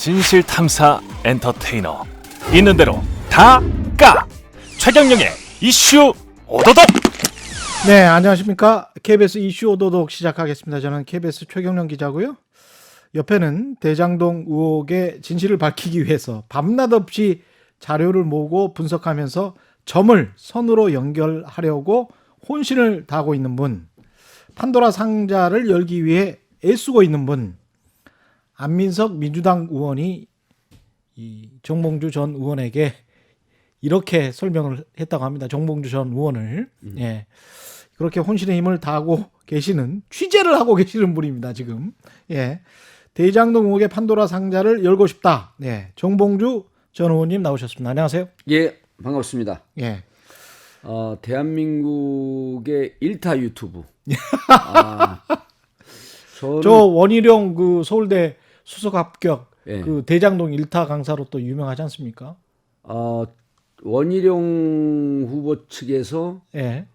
진실탐사 엔터테이너 있는 대로 다 까! 최경영의 이슈 오도독. 네, 안녕하십니까. KBS 이슈 오도독 시작하겠습니다. 저는 KBS 최경영 기자고요. 옆에는 대장동 의혹의 진실을 밝히기 위해서 밤낮 없이 자료를 모으고 분석하면서 점을 선으로 연결하려고 혼신을 다하고 있는 분, 판도라 상자를 열기 위해 애쓰고 있는 분, 안민석 민주당 의원이 이 정봉주 전 의원에게 이렇게 설명을 했다고 합니다. 정봉주 전 의원을. 예. 그렇게 혼신의 힘을 다하고 계시는, 취재를 하고 계시는 분입니다, 지금. 예. 대장동 의혹의 판도라 상자를 열고 싶다. 네. 정봉주 전 의원님 나오셨습니다. 안녕하세요. 예, 반갑습니다. 예. 대한민국의 1타 유튜브. 저 원희룡 그 서울대 수석 합격 예. 그 대장동 1타 강사로 또 유명하지 않습니까? 원희룡 후보 측에서 예.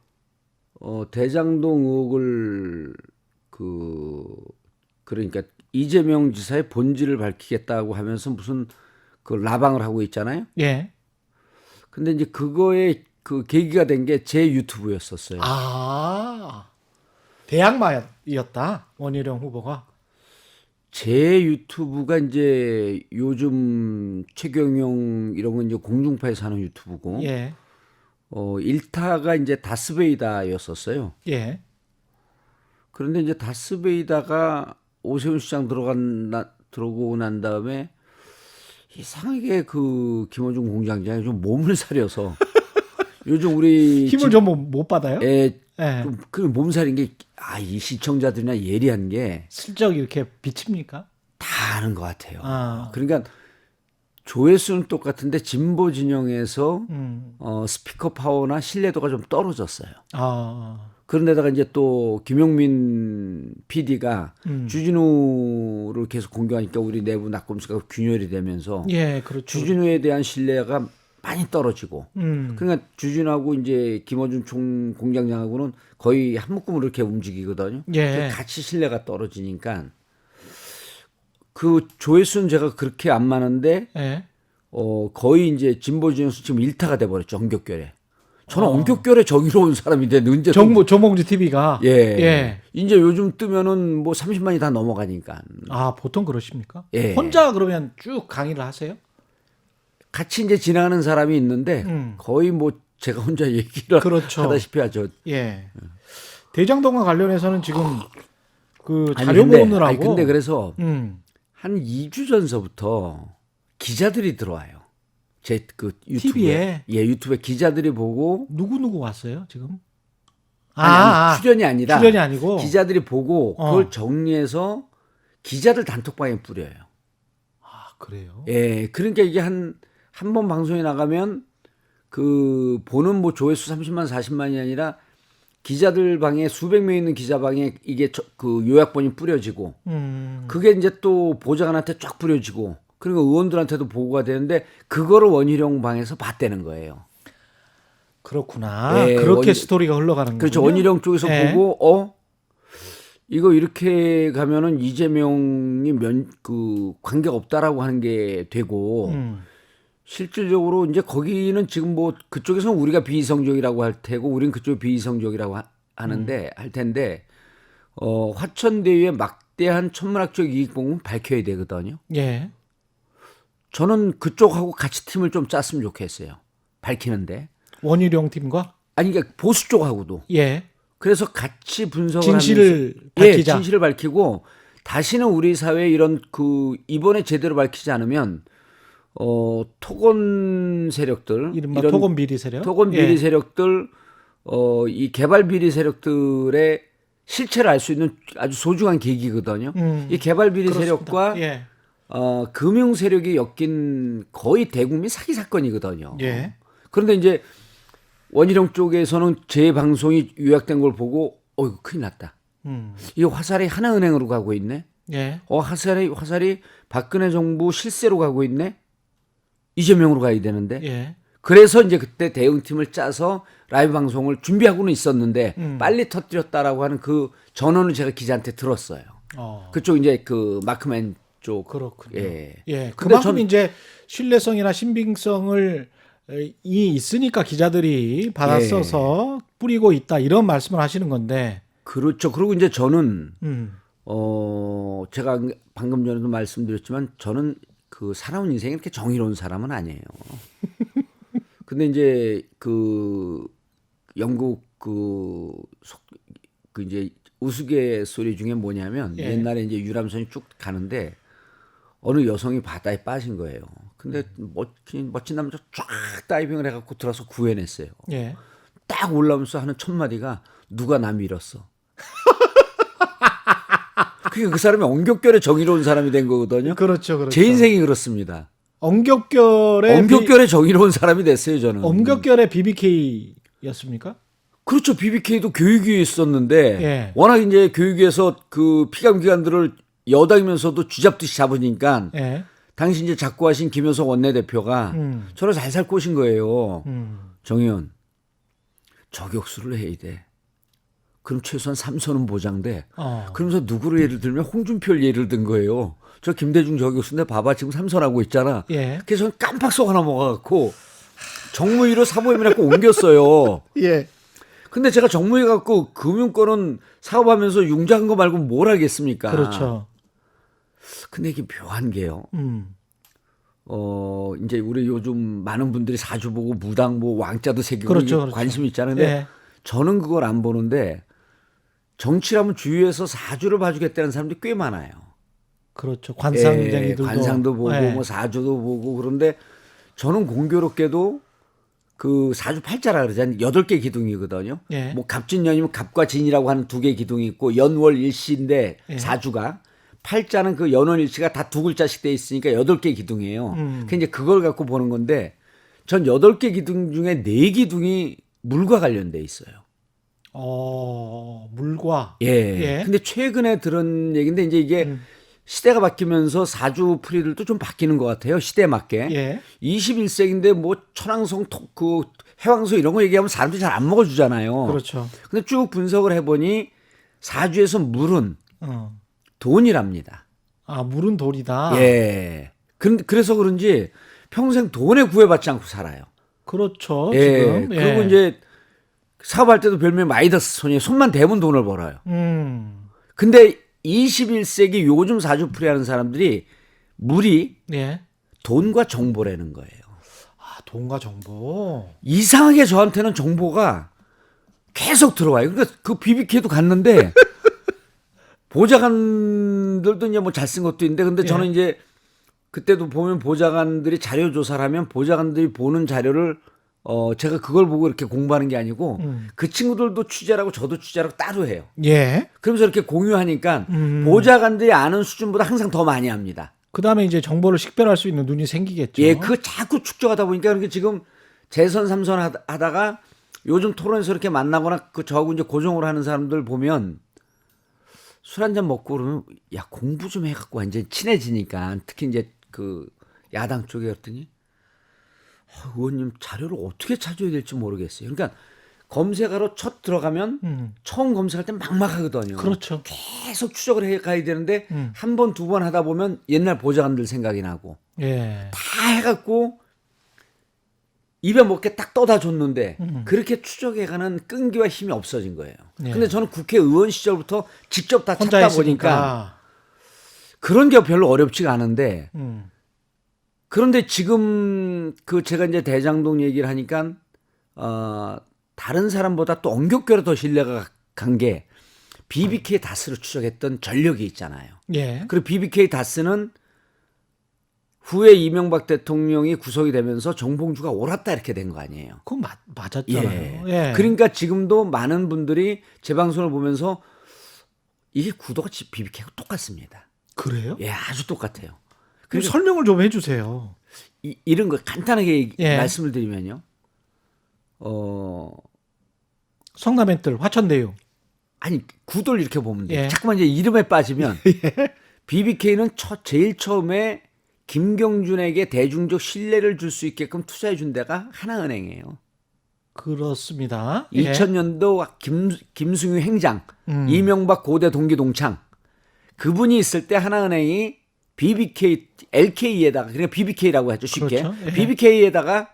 대장동 의혹을 그러니까 이재명 지사의 본질을 밝히겠다고 하면서 무슨 그 라방을 하고 있잖아요. 예. 근데 이제 그거에 그 계기가 된 게 제 유튜브였었어요. 대항마였다. 원희룡 후보가. 제 유튜브가 이제 요즘 최경영 이런 건 이제 공중파에서 하는 유튜브고, 예. 1타가 이제 다스베이다였었어요. 예. 그런데 이제 다스베이다가 오세훈 시장 들어오고 난 다음에 이상하게 그 김어준 공장장이 좀 몸을 사려서 요즘 우리 힘을 좀 못 받아요? 예. 예. 그 몸살인 게, 이 시청자들이나 예리한 게 슬쩍 이렇게 비칩니까? 다 아는 것 같아요. 아. 그러니까 조회수는 똑같은데 진보 진영에서 스피커 파워나 신뢰도가 좀 떨어졌어요. 그런데다가 이제 또 김용민 PD가 주진우를 계속 공격하니까 우리 내부 낙검수가 균열이 되면서, 예, 그렇죠. 주진우에 대한 신뢰가 많이 떨어지고, 그러니까 주진우하고 이제 김어준 공장장하고는 거의 한 묶음으로 이렇게 움직이거든요. 예. 같이 신뢰가 떨어지니까 그 조회수는 제가 그렇게 안 많은데, 예. 거의 이제 진보 진영에서 지금 1타가 돼버렸죠, 엄격결에. 저는 엄격결에 저기로 온 사람인데 언제 정봉주 TV가 예. 이제 요즘 뜨면은 뭐 30만이 다 넘어가니까. 보통 그러십니까? 예. 혼자 그러면 쭉 강의를 하세요? 같이 이제 지나가는 사람이 있는데 거의 뭐 제가 혼자 얘기를 그렇죠. 하다시피 하죠. 예. 대장동과 관련해서는 지금 그 자료 모으느라고. 근데 그래서 한 2주 전서부터 기자들이 들어와요. 제 그 유튜브에. TV에? 예, 유튜브에 기자들이 보고. 누구 왔어요, 지금? 아니, 출연이 아니고 기자들이 보고 그걸 정리해서 기자들 단톡방에 뿌려요. 그래요? 예, 그러니까 이게 한 번 방송에 나가면 그 보는 뭐 조회수 30만 40만이 아니라 기자들 방에 수백 명 있는 기자 방에 이게 그 요약본이 뿌려지고, 그게 이제 또 보좌관한테 쫙 뿌려지고, 그리고 의원들한테도 보고가 되는데 그거를 원희룡 방에서 봤다는 거예요. 그렇구나. 예, 그렇게 스토리가 흘러가는 거죠. 그렇죠. 원희룡 쪽에서 예. 보고 이거 이렇게 가면은 이재명이 관계가 없다라고 하는 게 되고, 실질적으로 이제 거기는 지금 뭐 그쪽에서는 우리가 비이성적이라고 할 테고 우리는 그쪽이 비이성적이라고 하는데 할 텐데, 화천대유의 막대한 천문학적 이익 보면 밝혀야 되거든요. 예. 저는 그쪽하고 같이 팀을 좀 짰으면 좋겠어요. 밝히는데. 원희룡 팀과? 아니, 그러니까 보수 쪽하고도. 예. 그래서 같이 분석을 진실을 하면서, 밝히자. 예, 진실을 밝히고 다시는 우리 사회에 이런 이번에 제대로 밝히지 않으면 토건 세력들, 이른바 토건 비리 세력, 토건 비리 세력들, 이 개발 비리 세력들의 실체를 알 수 있는 아주 소중한 계기거든요. 이 개발 비리 세력과 금융 세력이 엮인 거의 대국민 사기 사건이거든요. 예. 그런데 이제 원희룡 쪽에서는 제 방송이 요약된 걸 보고 이거 큰일 났다. 이 화살이 하나은행으로 가고 있네. 예. 화살이 박근혜 정부 실세로 가고 있네. 이재명으로 가야 되는데. 예. 그래서 이제 그때 대응팀을 짜서 라이브 방송을 준비하고는 있었는데 빨리 터뜨렸다라고 하는 그 전언을 제가 기자한테 들었어요. 그쪽 이제 그 마크맨 쪽. 그렇군요. 예. 예. 근데 그만큼 이제 신뢰성이나 신빙성을 이 있으니까 기자들이 받아 예. 써서 뿌리고 있다 이런 말씀을 하시는 건데. 그렇죠. 그리고 이제 저는 음. 제가 방금 전에도 말씀드렸지만 저는 그 살아온 인생이 이렇게 정의로운 사람은 아니에요. 근데 이제 그 영국 그 이제 우스갯소리 중에 뭐냐면 예. 옛날에 이제 유람선이 쭉 가는데 어느 여성이 바다에 빠진 거예요. 근데 멋진 남자 쫙 다이빙을 해갖고 들어서 구해냈어요. 예. 딱 올라오면서 하는 첫 마디가 누가 나 밀었어. 그게 그 사람이 엄격결에 정의로운 사람이 된 거거든요. 그렇죠, 그렇죠. 제 인생이 그렇습니다. 엄격결의 엄격결에 정의로운 사람이 됐어요, 저는. 엄격결의 BBK였습니까? 그렇죠. BBK도 교육위에 있었는데 예. 워낙 이제 교육위에서 그 피감기관들을 여당이면서도 쥐잡듯이 잡으니까 예. 당시 이제 작고하신 김효석 원내대표가 저를 살살 꼬신 거예요. 정의원, 저격수를 해야 돼. 그럼 최소한 3선은 보장돼. 그러면서 누구를 예를 들면 홍준표를 예를 든 거예요. 저 김대중 저격수인데 봐봐 지금 3선하고 있잖아. 예. 그래서 저는 깜빡 속 하나 먹어갖고 정무위로 사보임이라고 옮겼어요. 예. 근데 제가 정무위 갖고 금융권은 사업하면서 융자한 거 말고 뭘 하겠습니까? 그렇죠. 근데 이게 묘한 게요. 음. 이제 우리 요즘 많은 분들이 사주 보고 무당 보고 왕자도 새기고 그렇죠, 그렇죠. 관심이 있잖아요. 근데 예. 저는 그걸 안 보는데 정치라면 주위에서 사주를 봐주겠다는 사람들이 꽤 많아요. 그렇죠. 관상쟁이들도. 관상도 보고 예. 뭐 사주도 보고 그런데 저는 공교롭게도 그 사주 팔자라 그러잖아요. 8개 기둥이거든요. 예. 뭐 갑진년이면 갑과 진이라고 하는 2개 기둥이 있고 연월일시인데 예. 사주가 팔자는 그 연월일시가 다 2글자씩 돼 있으니까 8개 기둥이에요. 그 이제 그걸 갖고 보는 건데 전 8개 기둥 중에 4기둥이 물과 관련돼 있어요. 물과. 예. 예. 근데 최근에 들은 얘기인데 이제 이게 시대가 바뀌면서 사주 풀이들도 좀 바뀌는 것 같아요. 시대에 맞게. 예. 21세기인데 뭐 천왕성, 그 해왕성 이런 거 얘기하면 사람들이 잘 안 먹어주잖아요. 그렇죠. 근데 쭉 분석을 해보니 사주에서 물은 어. 돈이랍니다. 물은 돌이다. 예. 그래서 그런지 평생 돈에 구애받지 않고 살아요. 그렇죠. 예. 지금. 예. 그리고 이제 사업할 때도 별명 마이다스 손이 손만 대면 돈을 벌어요. 근데 21세기 요즘 사주풀이 하는 사람들이 물이 예. 돈과 정보라는 거예요. 돈과 정보. 이상하게 저한테는 정보가 계속 들어와요. 그러니까 그 BBK도 갔는데 보좌관들도 이제 뭐 잘 쓴 것도 있는데 근데 저는 이제 그때도 보면 보좌관들이 자료 조사를 하면 보좌관들이 보는 자료를 제가 그걸 보고 이렇게 공부하는 게 아니고 그 친구들도 취재라고 저도 취재라고 따로 해요. 예. 그러면서 이렇게 공유하니까 보좌관들이 아는 수준보다 항상 더 많이 합니다. 그다음에 이제 정보를 식별할 수 있는 눈이 생기겠죠. 예, 그거 자꾸 축적하다 보니까 그렇게 지금 재선 3선 하다가 요즘 토론에서 이렇게 만나거나 그 저하고 이제 고정으로 하는 사람들 보면 술 한잔 먹고 그러면 야 공부 좀 해갖고 완전 친해지니까 특히 이제 그 야당 쪽에 그랬더니 의원님 자료를 어떻게 찾아야 될지 모르겠어요. 그러니까 검색하러 첫 들어가면 처음 검색할 때 막막하거든요. 그렇죠. 계속 추적을 해 가야 되는데 한 번, 두 번 하다 보면 옛날 보좌관들 생각이 나고 예. 다 해갖고 입에 먹게 딱 떠다 줬는데 그렇게 추적해가는 끈기와 힘이 없어진 거예요. 예. 근데 저는 국회의원 시절부터 직접 다 혼자 찾다 했으니까. 보니까 그런 게 별로 어렵지가 않은데 그런데 지금 그 제가 이제 대장동 얘기를 하니까 다른 사람보다 또 엄격결에 더 신뢰가 간 게 BBK 다스를 추적했던 전력이 있잖아요. 예. 그리고 BBK 다스는 후에 이명박 대통령이 구속이 되면서 정봉주가 옳았다 이렇게 된 거 아니에요. 그건 맞았잖아요. 예. 그러니까 지금도 많은 분들이 제 방송을 보면서 이게 구도가 BBK하고 똑같습니다. 그래요? 예, 아주 똑같아요. 그럼 설명을 좀 해주세요. 이런 거 간단하게 예. 말씀을 드리면요. 성남의 뜰 화천대유. 아니 구도를 이렇게 보면 돼요. 예. 자꾸만 이제 이름에 빠지면 BBK는 제일 처음에 김경준에게 대중적 신뢰를 줄 수 있게끔 투자해 준 데가 하나은행이에요. 그렇습니다. 2000년도 김승유 행장, 이명박 고대 동기 동창 그분이 있을 때 하나은행이 BBK, LK에다가 그러니까 BBK라고 하죠 쉽게. 그렇죠. 예. BBK에다가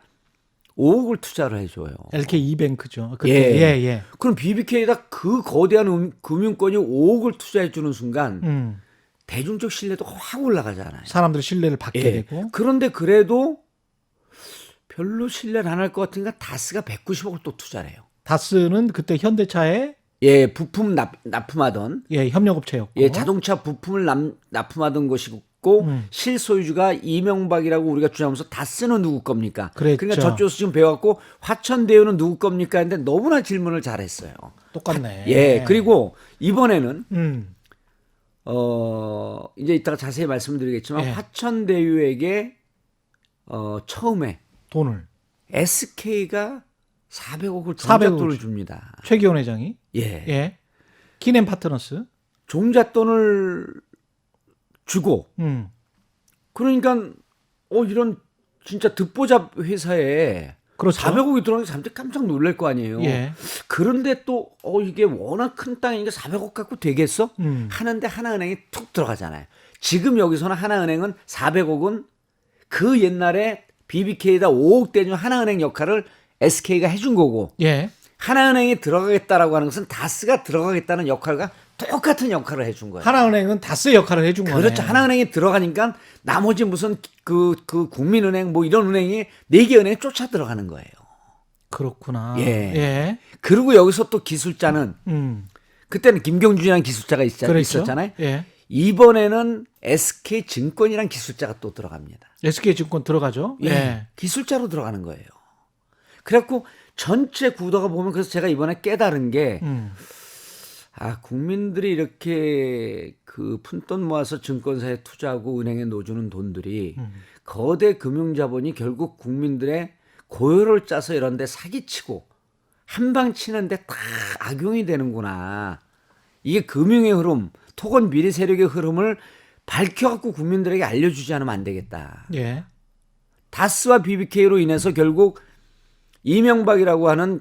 5억을 투자를 해줘요. LK 이뱅크죠. 예. 예. 그럼 BBK에다 그 거대한 금융권이 5억을 투자해주는 순간 대중적 신뢰도가 확 올라가잖아요. 사람들의 신뢰를 받게 예. 되고. 그런데 그래도 별로 신뢰를 안 할 것 같으니까 다스가 190억을 또 투자를 해요. 다스는 그때 현대차에 예, 부품 납품하던 예, 협력업체였고. 예, 자동차 부품을 납품하던 것이고 실소유주가 이명박이라고 우리가 주장하면서 다스는 누구 겁니까? 그랬죠. 그러니까 저쪽에서 지금 배워갖고 화천대유는 누구 겁니까? 했는데 너무나 질문을 잘했어요. 똑같네. 예, 그리고 이번에는 음. 이제 이따가 자세히 말씀드리겠지만 예. 화천대유에게 처음에 돈을 SK가 400억을 400억을 종잣돈을 줍니다. 최기원 회장이 예. 예. 키넨 파트너스. 종잣돈을 주고 그러니까 이런 진짜 듣보잡 회사에 그렇죠. 400억이 들어오는 게 사람들이 깜짝 놀랄 거 아니에요. 예. 그런데 또 이게 워낙 큰 땅이니까 400억 갖고 되겠어? 하는데 하나은행이 툭 들어가잖아요. 지금 여기서는 하나은행은 400억은 그 옛날에 BBK에다 5억 대준 하나은행 역할을 SK가 해준 거고 예. 하나은행이 들어가겠다라고 하는 것은 다스가 들어가겠다는 역할과 똑같은 역할을 해준 거예요. 하나은행은 다스 역할을 해준 거네. 그렇죠. 하나은행이 들어가니까 나머지 무슨 그 국민은행 뭐 이런 은행이 4개 은행이 쫓아 들어가는 거예요. 그렇구나. 예. 예. 그리고 여기서 또 기술자는 그때는 김경준이라는 기술자가 그렇죠. 있었잖아요. 예. 이번에는 SK증권이라는 기술자가 또 들어갑니다. SK증권 들어가죠. 예. 기술자로 들어가는 거예요. 그래갖고 전체 구도가 보면 그래서 제가 이번에 깨달은 게 국민들이 이렇게 그 푼돈 모아서 증권사에 투자하고 은행에 넣어주는 돈들이 거대 금융자본이 결국 국민들의 고혈을 짜서 이런 데 사기치고 한방 치는데 다 악용이 되는구나. 이게 금융의 흐름, 토건 비리 세력의 흐름을 밝혀갖고 국민들에게 알려주지 않으면 안 되겠다. 예. 다스와 BBK로 인해서 결국 이명박이라고 하는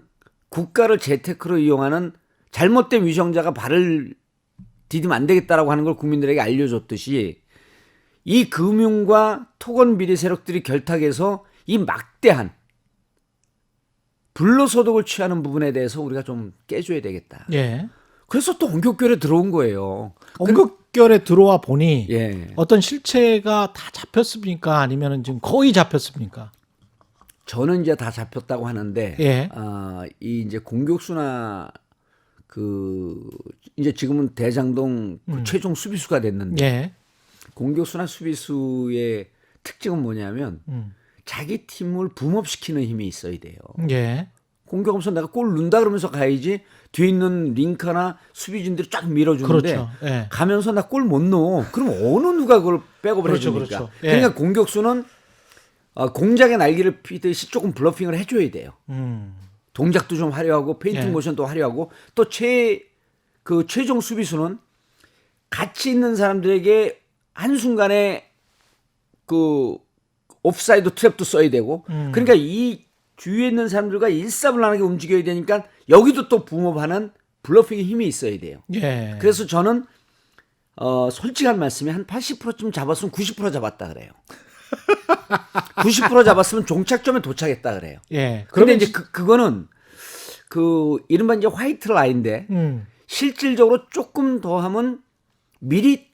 국가를 재테크로 이용하는 잘못된 위정자가 발을 디디면 안 되겠다라고 하는 걸 국민들에게 알려줬듯이 이 금융과 토건 비리 세력들이 결탁해서 이 막대한 불로소득을 취하는 부분에 대해서 우리가 좀 깨줘야 되겠다. 예. 그래서 또 원격결에 들어온 거예요. 원격결에 들어와 보니 예. 어떤 실체가 다 잡혔습니까? 아니면 지금 거의 잡혔습니까? 저는 이제 다 잡혔다고 하는데, 예. 이 이제 공격수나 이제 지금은 대장동 그 최종 수비수가 됐는데, 예. 공격수나 수비수의 특징은 뭐냐면, 자기 팀을 붐업시키는 힘이 있어야 돼요. 예. 공격하면서 내가 골 넣는다 그러면서 가야지 뒤에 있는 링카나 수비진들이 쫙 밀어주는데 그렇죠. 예. 가면서 나 골 못 넣어. 그럼 어느 누가 그걸 백업을 그렇죠, 해줍니까? 그렇죠. 예. 그러니까 공격수는 공작의 날개를 피듯이 조금 블러핑을 해줘야 돼요. 동작도 좀 화려하고 페인팅 예. 모션도 화려하고 또 최종 수비수는 같이 있는 사람들에게 한순간에 그 옵사이드 트랩도 써야 되고 그러니까 이 주위에 있는 사람들과 일사불란하게 움직여야 되니까 여기도 또 붐업하는 블러핑의 힘이 있어야 돼요. 예. 그래서 저는 솔직한 말씀이 한 80%쯤 잡았으면 90% 잡았다 그래요. 90% 잡았으면 종착점에 도착했다 그래요. 예. 그런데 이제 그거는 이른바 이제 화이트 라인인데 실질적으로 조금 더 하면 미리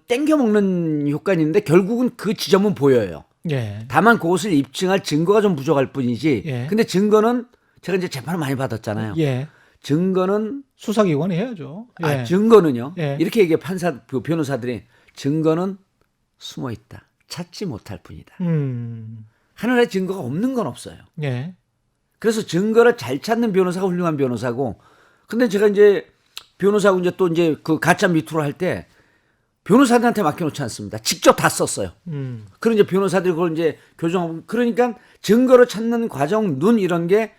땡겨 먹는 효과는 있는데 결국은 그 지점은 보여요. 예. 다만 그것을 입증할 증거가 좀 부족할 뿐이지. 예. 근데 증거는 제가 이제 재판을 많이 받았잖아요. 예. 증거는 수사기관이 해야죠. 예. 증거는요. 예. 이렇게 얘기해 변호사들이 증거는 숨어 있다. 찾지 못할 뿐이다. 하늘에 증거가 없는 건 없어요. 예. 그래서 증거를 잘 찾는 변호사가 훌륭한 변호사고. 근데 제가 이제 변호사하고 이제 또 이제 그 가짜 미투를 할 때 변호사들한테 맡겨놓지 않습니다. 직접 다 썼어요. 그런 이제 변호사들이 그걸 이제 교정하고 그러니까 증거를 찾는 과정, 눈 이런 게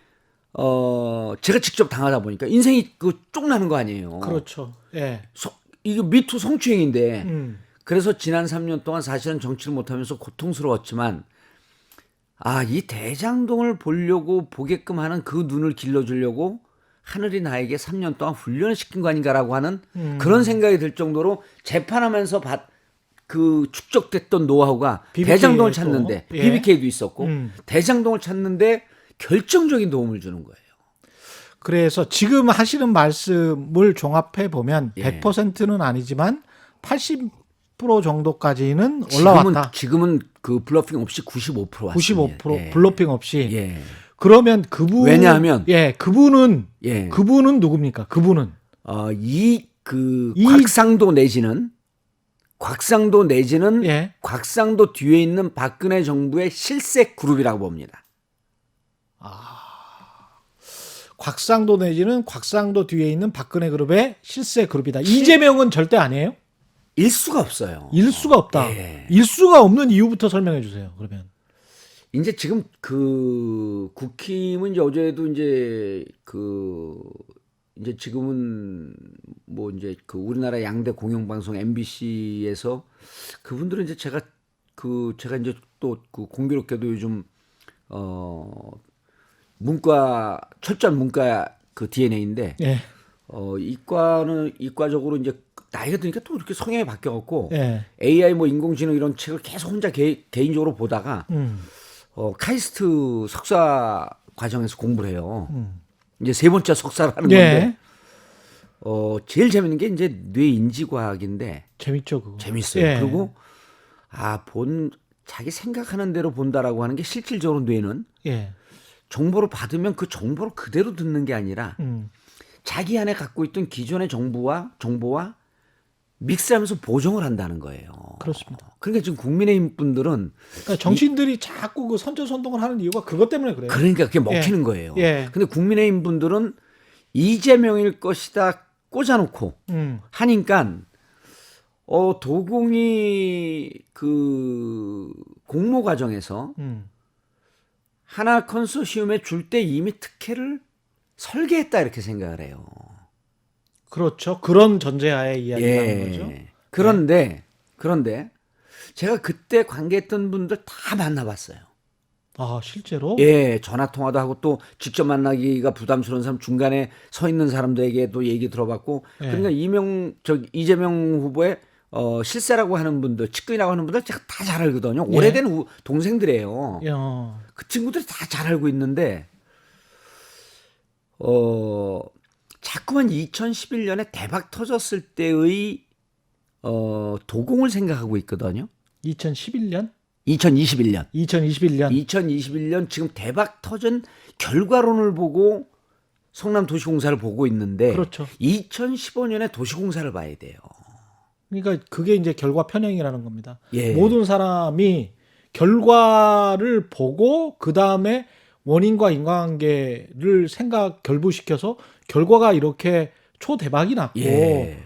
제가 직접 당하다 보니까 인생이 쪽나는 거 아니에요. 그렇죠. 예. 이거 미투 성추행인데 그래서 지난 3년 동안 사실은 정치를 못하면서 고통스러웠지만 이 대장동을 보게끔 하는 그 눈을 길러주려고 하늘이 나에게 3년 동안 훈련을 시킨 거 아닌가라고 하는 그런 생각이 들 정도로 재판하면서 그 축적됐던 노하우가 BBK 대장동을 또, 찾는데 예. BBK도 있었고 음. 대장동을 찾는데 결정적인 도움을 주는 거예요. 그래서 지금 하시는 말씀을 종합해 보면 예. 100%는 아니지만 80% 정도까지는 올라왔다. 지금은 그 블러핑 없이 95% 왔습니다. 95% 예. 블러핑 없이. 예. 그러면 그분 왜냐하면 그분은 예. 그분은 누굽니까? 그분은 곽상도 내지는 예. 곽상도 뒤에 있는 박근혜 정부의 실세 그룹이라고 봅니다. 곽상도 내지는 곽상도 뒤에 있는 박근혜 그룹의 실세 그룹이다. 이재명은 절대 아니에요? 일수가 없어요. 일수가 없다. 예. 일수가 없는 이유부터 설명해 주세요. 그러면. 이제 지금 그 국힘은 이제 어제도 이제 이제 지금은 뭐 이제 그 우리나라 양대 공영방송 MBC에서 그분들은 이제 제가 이제 또 그 공교롭게도 요즘 문과 철저한 문과 그 DNA인데 예. 이과적으로 이제 나이가 드니까 또 이렇게 성향이 바뀌어갖고 예. AI 뭐 인공지능 이런 책을 계속 혼자 개인적으로 보다가 카이스트 석사 과정에서 공부를 해요. 이제 세 번째 석사를 하는 건데 제일 재밌는 게 이제 뇌 인지과학인데 재밌죠, 그거. 재밌어요. 예. 그리고 자기 생각하는 대로 본다라고 하는 게 실질적으로 뇌는 예. 정보를 받으면 그 정보를 그대로 듣는 게 아니라 자기 안에 갖고 있던 기존의 정보와 믹스하면서 보정을 한다는 거예요. 그렇습니다. 그러니까 지금 국민의힘 분들은 그러니까 정치인들이 자꾸 그 선전선동을 하는 이유가 그것 때문에 그래요. 그러니까 그게 먹히는 거예요. 예. 근데 국민의힘 분들은 이재명일 것이다 꽂아놓고 하니까 도공이 그 공모 과정에서 하나 컨소시엄에 줄 때 이미 특혜를 설계했다 이렇게 생각을 해요. 그렇죠. 그런 전제하에 이야기하는 거죠. 그런데 제가 그때 관계했던 분들 다 만나봤어요. 아, 실제로? 예, 전화 통화도 하고 또 직접 만나기가 부담스러운 사람 중간에 서 있는 사람들에게도 얘기 들어봤고 예. 그러니까 이재명 후보의 실세라고 하는 분들, 측근이라고 하는 분들 제가 다 잘 알거든요. 예. 오래된 동생들이에요. 야. 그 친구들이 다 잘 알고 있는데 자꾸만 2011년에 대박 터졌을 때의 도공을 생각하고 있거든요. 2011년? 2021년. 2021년. 2021년 지금 대박 터진 결과론을 보고 성남 도시공사를 보고 있는데 그렇죠. 2015년에 도시공사를 봐야 돼요. 그러니까 그게 이제 결과 편향이라는 겁니다. 예. 모든 사람이 결과를 보고 그 다음에 원인과 인과관계를 결부시켜서 결과가 이렇게 초대박이 났고 예.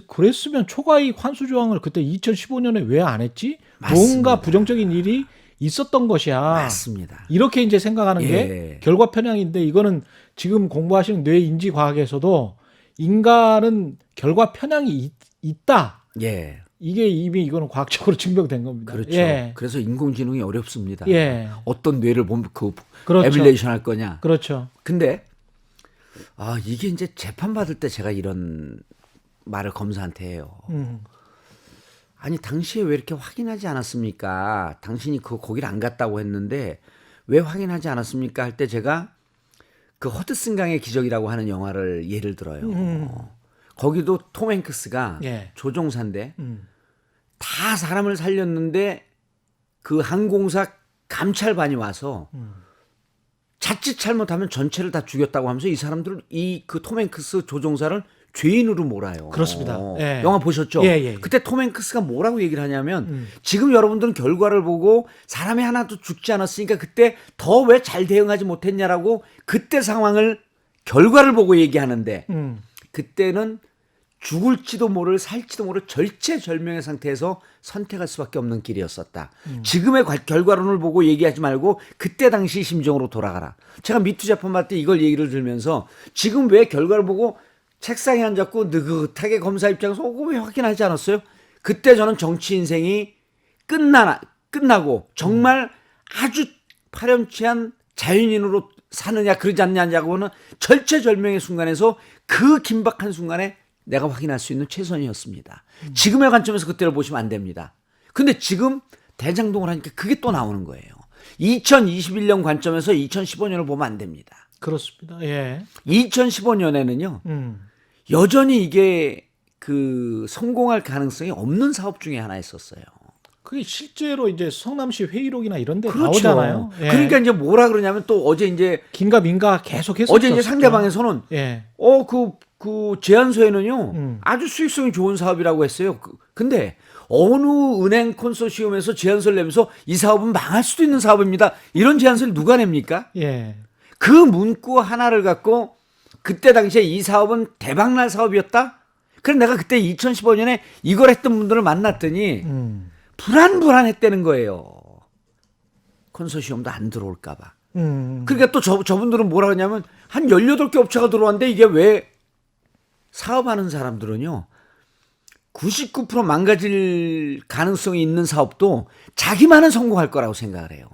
그랬으면 초과이익 환수 조항을 그때 2015년에 왜 안 했지? 맞습니다. 뭔가 부정적인 일이 있었던 것이야. 맞습니다. 이렇게 이제 생각하는 예. 게 결과 편향인데 이거는 지금 공부하시는 뇌인지 과학에서도 인간은 결과 편향이 있다. 예. 이게 이미 이거는 과학적으로 증명된 겁니다. 그렇죠. 예. 그래서 인공지능이 어렵습니다. 예. 어떤 뇌를 보면 그렇죠. 에뮬레이션 할 거냐. 그렇죠. 근데 이게 이제 재판 받을 때 제가 이런 말을 검사한테 해요. 아니 당시에 왜 이렇게 확인하지 않았습니까? 당신이 거기를 안 갔다고 했는데 왜 확인하지 않았습니까? 할 때 제가 그 허드슨 강의 기적이라고 하는 영화를 예를 들어요. 거기도 톰 행크스가 예. 조종사인데 다 사람을 살렸는데 그 항공사 감찰반이 와서 자칫 잘못하면 전체를 다 죽였다고 하면서 이 사람들을 그 톰 행크스 조종사를 죄인으로 몰아요. 그렇습니다. 예. 영화 보셨죠? 예. 그때 톰 행크스가 뭐라고 얘기를 하냐면 지금 여러분들은 결과를 보고 사람이 하나도 죽지 않았으니까 그때 더 왜 잘 대응하지 못했냐라고 그때 상황을 결과를 보고 얘기하는데 그때는 죽을지도 모를 살지도 모를 절체절명의 상태에서 선택할 수밖에 없는 길이었었다. 지금의 결과론을 보고 얘기하지 말고 그때 당시 심정으로 돌아가라. 제가 미투 재판 받을 때 이걸 얘기를 들으면서 지금 왜 결과를 보고 책상에 앉았고 느긋하게 검사 입장에서 왜 확인하지 않았어요? 그때 저는 정치 인생이 끝나고 정말 아주 파렴치한 자연인으로 사느냐 그러지 않냐고는 절체절명의 순간에서 그 긴박한 순간에 내가 확인할 수 있는 최선이었습니다. 지금의 관점에서 그때를 보시면 안 됩니다. 근데 지금 대장동을 하니까 그게 또 나오는 거예요. 2021년 관점에서 2015년을 보면 안 됩니다. 그렇습니다. 예. 2015년에는요. 여전히 이게 그 성공할 가능성이 없는 사업 중에 하나 있었어요. 그게 실제로 이제 성남시 회의록이나 이런 데 그렇죠. 나오잖아요. 예. 그러니까 이제 뭐라 그러냐면 또 어제 이제 긴가민가 계속 했었죠. 어제 이제 상대방에서는 예. 그 제안서에는요 아주 수익성이 좋은 사업이라고 했어요. 근데 어느 은행 컨소시엄에서 제안서를 내면서 이 사업은 망할 수도 있는 사업입니다. 이런 제안서를 누가 냅니까? 예. 그 문구 하나를 갖고 그때 당시에 이 사업은 대박날 사업이었다? 그래 내가 그때 2015년에 이걸 했던 분들을 만났더니 불안했다는 거예요. 컨소시엄도 안 들어올까 봐. 그러니까 또 저분들은 뭐라 그러냐면 한 18개 업체가 들어왔는데 이게 왜 사업하는 사람들은요 99% 망가질 가능성이 있는 사업도 자기만은 성공할 거라고 생각을 해요.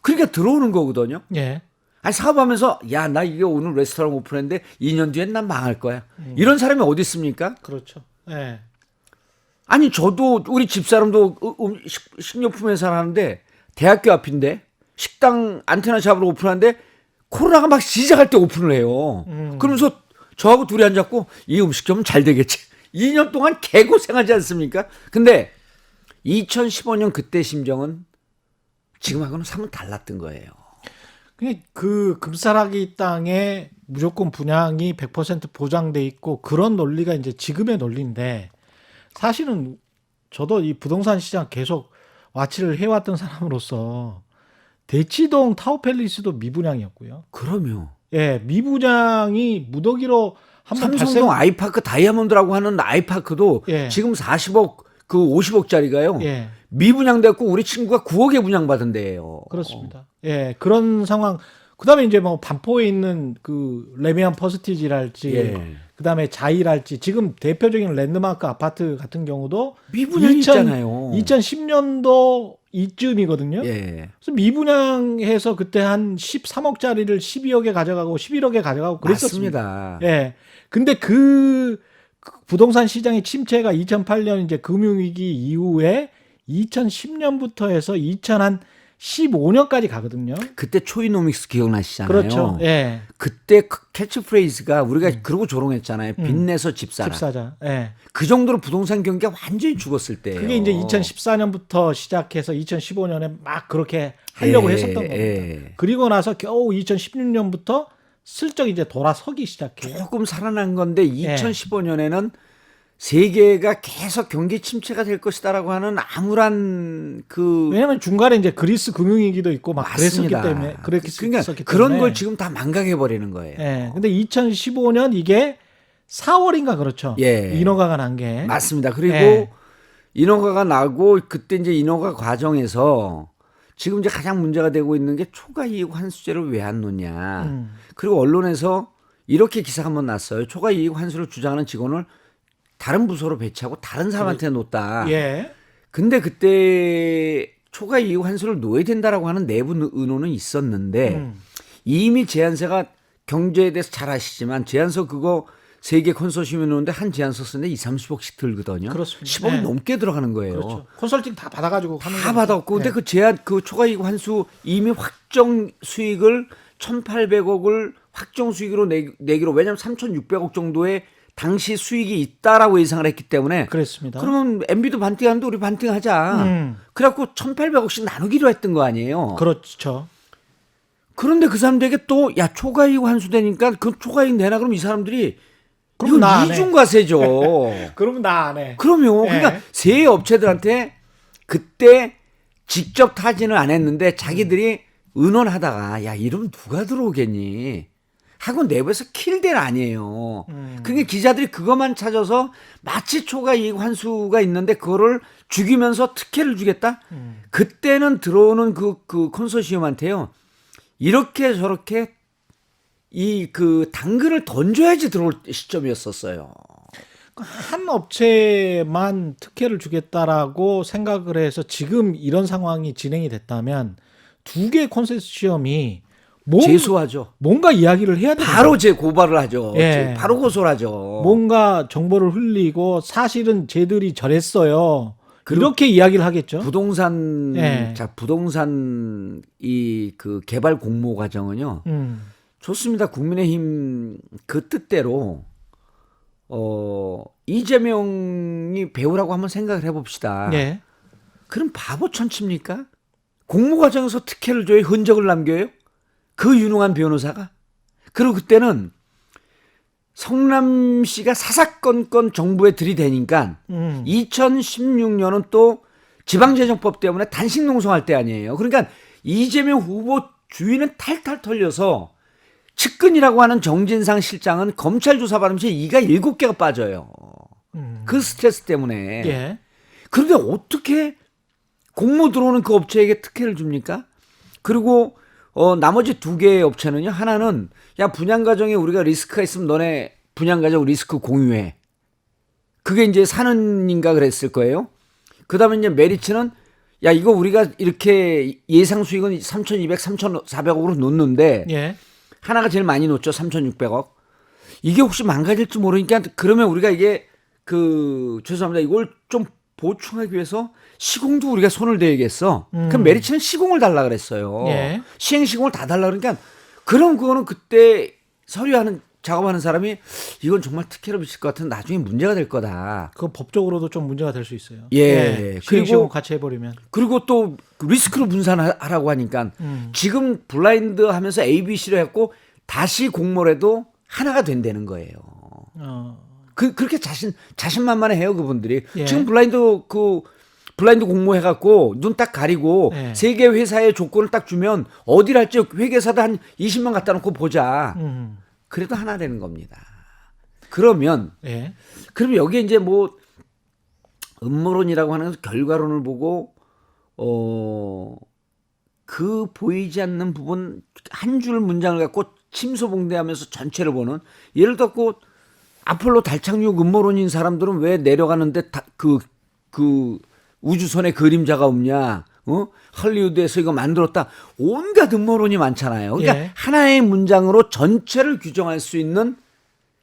그러니까 들어오는 거거든요. 예. 아니 사업하면서 야 나 이게 오늘 레스토랑 오픈했는데 2년 뒤엔 난 망할 거야. 이런 사람이 어디 있습니까? 그렇죠. 예. 아니 저도 우리 집사람도 식료품 회사를 하는데 대학교 앞인데 식당 안테나 샵으로 오픈하는데 코로나가 막 시작할 때 오픈을 해요. 그러면서 저하고 둘이 앉았고 이 음식점은 잘 되겠지. 2년 동안 개고생하지 않습니까? 근데 2015년 그때 심정은 지금하고는 사뭇 달랐던 거예요. 그 금싸라기 땅에 무조건 분양이 100% 보장돼 있고 그런 논리가 이제 지금의 논리인데 사실은 저도 이 부동산 시장 계속 와치를 해왔던 사람으로서 대치동 타워팰리스도 미분양이었고요. 그럼요. 예, 미분양이 무더기로 한번 삼성동 아이파크 다이아몬드라고 하는 아이파크도 예. 지금 40억 그 50억짜리가요. 예. 미분양됐고 우리 친구가 9억에 분양받은 데예요. 그렇습니다. 예, 그런 상황. 그다음에 이제 뭐 반포에 있는 그 레미안 퍼스티지랄지, 예. 그다음에 자이랄지 지금 대표적인 랜드마크 아파트 같은 경우도 미분양 있잖아요. 2010년도 이쯤이거든요. 예. 그래서 미분양해서 그때 한 13억짜리를 12억에 가져가고 11억에 가져가고 그랬었습니다. 맞습니다. 예. 근데 그 부동산 시장의 침체가 2008년 이제 금융위기 이후에 2010년부터 해서 2015년까지 가거든요. 그때 초이노믹스 기억나시잖아요. 그렇죠. 예. 그때 캐치프레이즈가 우리가 그러고 조롱했잖아요. 빚내서 집 사라. 집 사자. 예. 그 정도로 부동산 경기가 완전히 죽었을 때예요. 그게 이제 2014년부터 시작해서 2015년에 막 그렇게 하려고 했었던 겁니다. 그리고 나서 겨우 2016년부터 슬쩍 이제 돌아서기 시작해요. 조금 살아난 건데 2015년에는 세계가 계속 경기 침체가 될 것이다라고 하는 암울한 그 왜냐하면 중간에 이제 그리스 금융위기도 있고 막 맞습니다. 그러니까 그런 걸 지금 다 망각해 버리는 거예요. 예. 근데 2015년 이게 4월인가 그렇죠. 예. 인허가가 난 게. 맞습니다. 그리고 예. 인허가가 나고 그때 이제 인허가 과정에서 지금 이제 가장 문제가 되고 있는 게 초과이익 환수제를 왜 안 놓냐. 그리고 언론에서 이렇게 기사가 한번 났어요. 초과이익 환수를 주장하는 직원을 다른 부서로 배치하고 다른 사람한테 놓다. 예. 근데 그때 초과이익 환수를 놓아야 된다라고 하는 내부 의논은 있었는데 이미 제안서가 경제에 대해서 잘 아시지만 제안서 그거 세계 컨소시엄이 놓는데 한 제안서 쓰는데 20-30억씩 들거든요. 그렇습니다. 10억 네. 넘게 들어가는 거예요. 그렇죠. 컨설팅 다 받아가지고 하는 다 받았고 근데 그 제안 그 초과이익 환수 이미 확정 수익을 1,800억을 확정 수익으로 내기로 왜냐하면 3,600억 정도의 당시 수익이 있다라고 예상을 했기 때문에 그랬습니다. 그러면 MB도 반띵하는데 우리 반띵하자. 그래갖고 1,800억씩 나누기로 했던 거 아니에요. 그렇죠. 그런데 그 사람들에게 또 야 초과이익 환수되니까 그 초과이익 내놔 그럼 이 사람들이 그럼 나 안 해. 이중과세죠. 그러면 나 안 해. 그럼요. 예. 그러니까 세 업체들한테 그때 직접 타진을 안 했는데 자기들이 의논하다가 야 이러면 누가 들어오겠니 하고 내부에서 킬될 아니에요. 그러니까 기자들이 그것만 찾아서 마치 초과이익 환수가 있는데 그거를 죽이면서 특혜를 주겠다. 그때는 들어오는 그 컨소시엄한테요. 이렇게 저렇게 그 당근을 던져야지 들어올 시점이었었어요. 한 업체만 특혜를 주겠다라고 생각을 해서 지금 이런 상황이 진행이 됐다면 두 개 컨소시엄이 제소하죠. 뭔가 이야기를 해야 돼요. 바로 고발을 하죠. 예. 바로 고소를 하죠. 뭔가 정보를 흘리고 사실은 쟤들이 저랬어요. 그리고 이렇게 이야기를 하겠죠. 부동산 예. 부동산 이 그 개발 공모 과정은요. 좋습니다. 국민의힘 그 뜻대로 이재명이 배우라고 한번 생각을 해봅시다. 예. 그럼 바보 천치입니까? 공모 과정에서 특혜를 줘요? 흔적을 남겨요? 그 유능한 변호사가? 그리고 그때는 성남시가 사사건건 정부에 들이대니까 2016년은 또 지방재정법 때문에 단식 농성할 때 아니에요. 그러니까 이재명 후보 주위는 탈탈 털려서 측근이라고 하는 정진상 실장은 검찰 조사 받으면서 이가 7개가 빠져요. 그 스트레스 때문에. 예. 그런데 어떻게 공모 들어오는 그 업체에게 특혜를 줍니까? 그리고 나머지 2개의 업체는요. 하나는 야 분양 과정에 우리가 리스크가 있으면 너네 분양 과정 리스크 공유해. 그게 이제 산은인가 그랬을 거예요. 그다음에 이제 메리츠는 야 이거 우리가 이렇게 예상 수익은 3,200, 3,400억으로 놓는데 예. 하나가 제일 많이 놓죠. 3,600억. 이게 혹시 망가질지 모르니까 그러면 우리가 이게 죄송합니다. 이걸 좀 보충하기 위해서 시공도 우리가 손을 대야겠어. 그럼 메리츠는 시공을 달라 그랬어요. 예. 시행 시공을 다 달라 그러니까 그럼 그거는 그때 서류하는 작업하는 사람이 이건 정말 특혜를 미칠 것 같은 나중에 문제가 될 거다. 그 법적으로도 좀 문제가 될 수 있어요. 예. 그리고 같이 해버리면. 그리고 또 리스크를 분산하라고 하니까 지금 블라인드 하면서 ABC로 했고 다시 공모를 해도 하나가 된다는 거예요. 그렇게 자신만만해 해요, 그분들이. 예. 지금 블라인드 공모해갖고 눈 딱 가리고 예. 3개 회사의 조건을 딱 주면 어디를 할지 회계사도 한 20명 갖다 놓고 보자. 그래도 하나 되는 겁니다. 그러면 예. 그럼 여기에 이제 뭐 음모론이라고 하는 결과론을 보고 그 보이지 않는 부분 한 줄 문장을 갖고 침소봉대하면서 전체를 보는 예를 들어 아폴로 달 착륙 음모론인 사람들은 왜 내려가는데 그 우주선에 그림자가 없냐? 할리우드에서 이거 만들었다. 온갖 음모론이 많잖아요. 그러니까 예. 하나의 문장으로 전체를 규정할 수 있는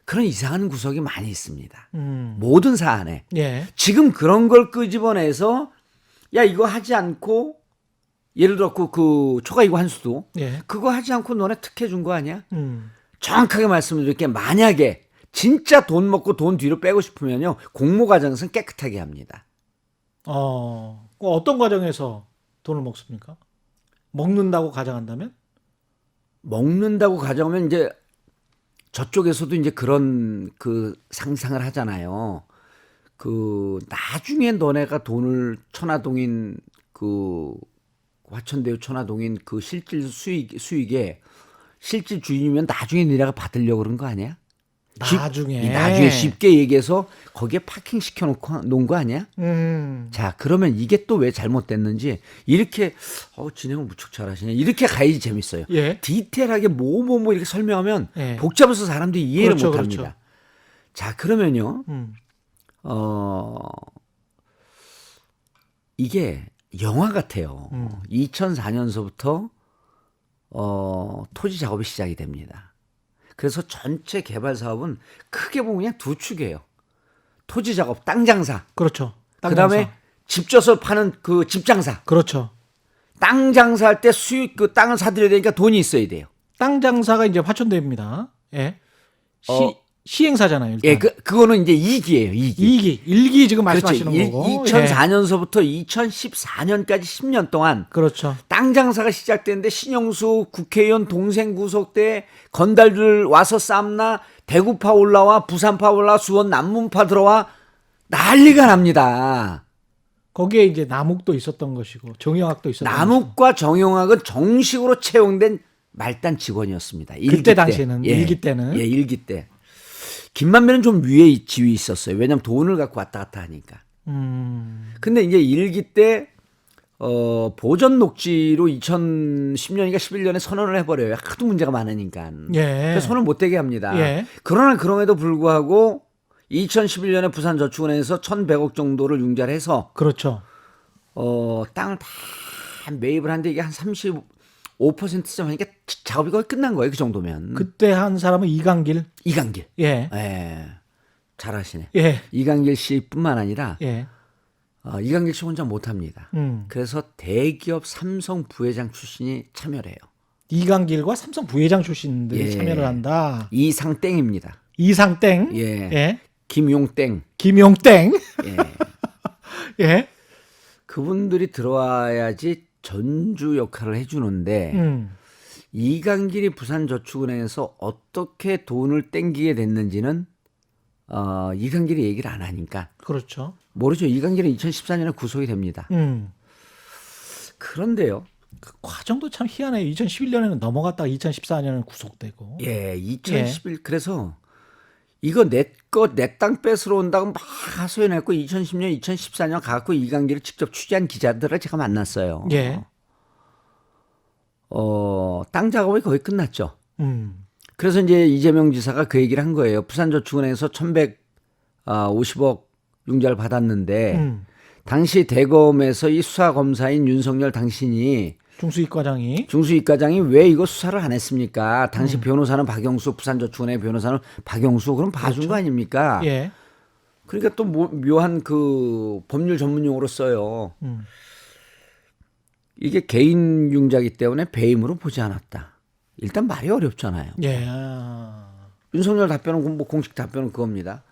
그런 이상한 구석이 많이 있습니다. 모든 사안에. 예. 지금 그런 걸 끄집어내서 야 이거 하지 않고 예를 들어 그 초과이고 한수도 예. 그거 하지 않고 너네 특혜 준 거 아니야? 정확하게 말씀드릴게 만약에 진짜 돈 먹고 돈 뒤로 빼고 싶으면요 공모 과정에서는 깨끗하게 합니다. 어떤 과정에서 돈을 먹습니까? 먹는다고 가정한다면? 먹는다고 가정하면 이제 저쪽에서도 이제 그런 상상을 하잖아요. 나중에 너네가 돈을 천화동인 화천대유 천화동인 실질 수익에 실질 주인이면 나중에 니네가 받으려고 그런 거 아니야? 나중에 쉽게 얘기해서 거기에 파킹 시켜놓고 놓은 거 아니야? 자 그러면 이게 또 왜 잘못됐는지 이렇게 진행을 무척 잘하시네. 이렇게 가야지 재밌어요. 예. 디테일하게 뭐 이렇게 설명하면 예. 복잡해서 사람들이 이해를 그렇죠, 못합니다. 그렇죠. 자 그러면요. 이게 영화 같아요. 2004년서부터 토지 작업이 시작이 됩니다. 그래서 전체 개발 사업은 크게 보면 그냥 2축이에요. 토지 작업, 땅 장사. 그렇죠. 땅 그다음에 장사. 집 져서 파는 집 장사. 그렇죠. 땅 장사할 때 수익 땅을 사들여야 되니까 돈이 있어야 돼요. 땅 장사가 이제 화천대유입니다. 예. 시행사잖아요. 일단. 예, 그거는 이제 2기예요. 2기. 1기 지금 그렇죠. 말씀하시는 거고. 2004년서부터 2014년까지 10년 동안 그렇죠. 땅 장사가 시작됐는데 신영수 국회의원 동생 구속 때 건달들 와서 쌈나 대구파 올라와 부산파 올라와 수원 남문파 들어와 난리가 납니다. 거기에 이제 남욱도 있었던 것이고 정영학도 있었던 남욱과 정용학은 정식으로 채용된 말단 직원이었습니다. 그때 당시에는, 일기 때는. 예, 일기 때. 김만배는 좀 위에 지위 있었어요. 왜냐하면 돈을 갖고 왔다 갔다 하니까. 근데 이제 일기 때 보전 녹지로 2010년인가 11년에 선언을 해버려요. 하도 문제가 많으니까. 예. 그래서 손을 못 대게 합니다. 예. 그러나 그럼에도 불구하고 2011년에 부산저축은행에서 1,100억 정도를 융자를 해서 그렇죠. 땅을 다 매입을 하는데 이게 한 5%쯤 하니까 작업이 거의 끝난 거예요. 그 정도면. 그때 한 사람은 이강길. 이강길. 예. 예. 잘하시네. 예. 이강길 씨뿐만 아니라 예. 이강길 씨 혼자 못합니다. 음. 그래서 대기업 삼성 부회장 출신이 참여를 해요. 이강길과 삼성 부회장 출신들이 예. 참여를 한다. 이상땡입니다. 이상땡. 예. 예. 김용땡. 김용땡. 예. 예. 그분들이 들어와야지 전주 역할을 해주는데 이강길이 부산저축은행에서 어떻게 돈을 땡기게 됐는지는 이강길이 얘기를 안 하니까 그렇죠. 모르죠. 이강길은 2014년에 구속이 됩니다. 그런데요. 그 과정도 참 희한해요. 2011년에는 넘어갔다가 2014년에는 구속되고. 예, 2011 그래서 이거 내 땅 뺏으러 온다고 막 하소연했고 2010년, 2014년 가갖고 이강길을 직접 취재한 기자들을 제가 만났어요. 예. 땅 작업이 거의 끝났죠. 그래서 이제 이재명 지사가 그 얘기를 한 거예요. 부산저축은행에서 1,150억 융자를 받았는데 당시 대검에서 이 수사검사인 윤석열 당신이 중수이과장이 왜 이거 수사를 안 했습니까? 당시 변호사는 박영수, 부산저축은행 변호사는 박영수, 그럼 봐준 그렇죠. 거 아닙니까? 예. 그러니까 또 묘한 그 법률 전문용어로 써요. 이게 개인 융자기 때문에 배임으로 보지 않았다. 일단 말이 어렵잖아요. 예. 윤석열 답변은 뭐 공식 답변은 그겁니다.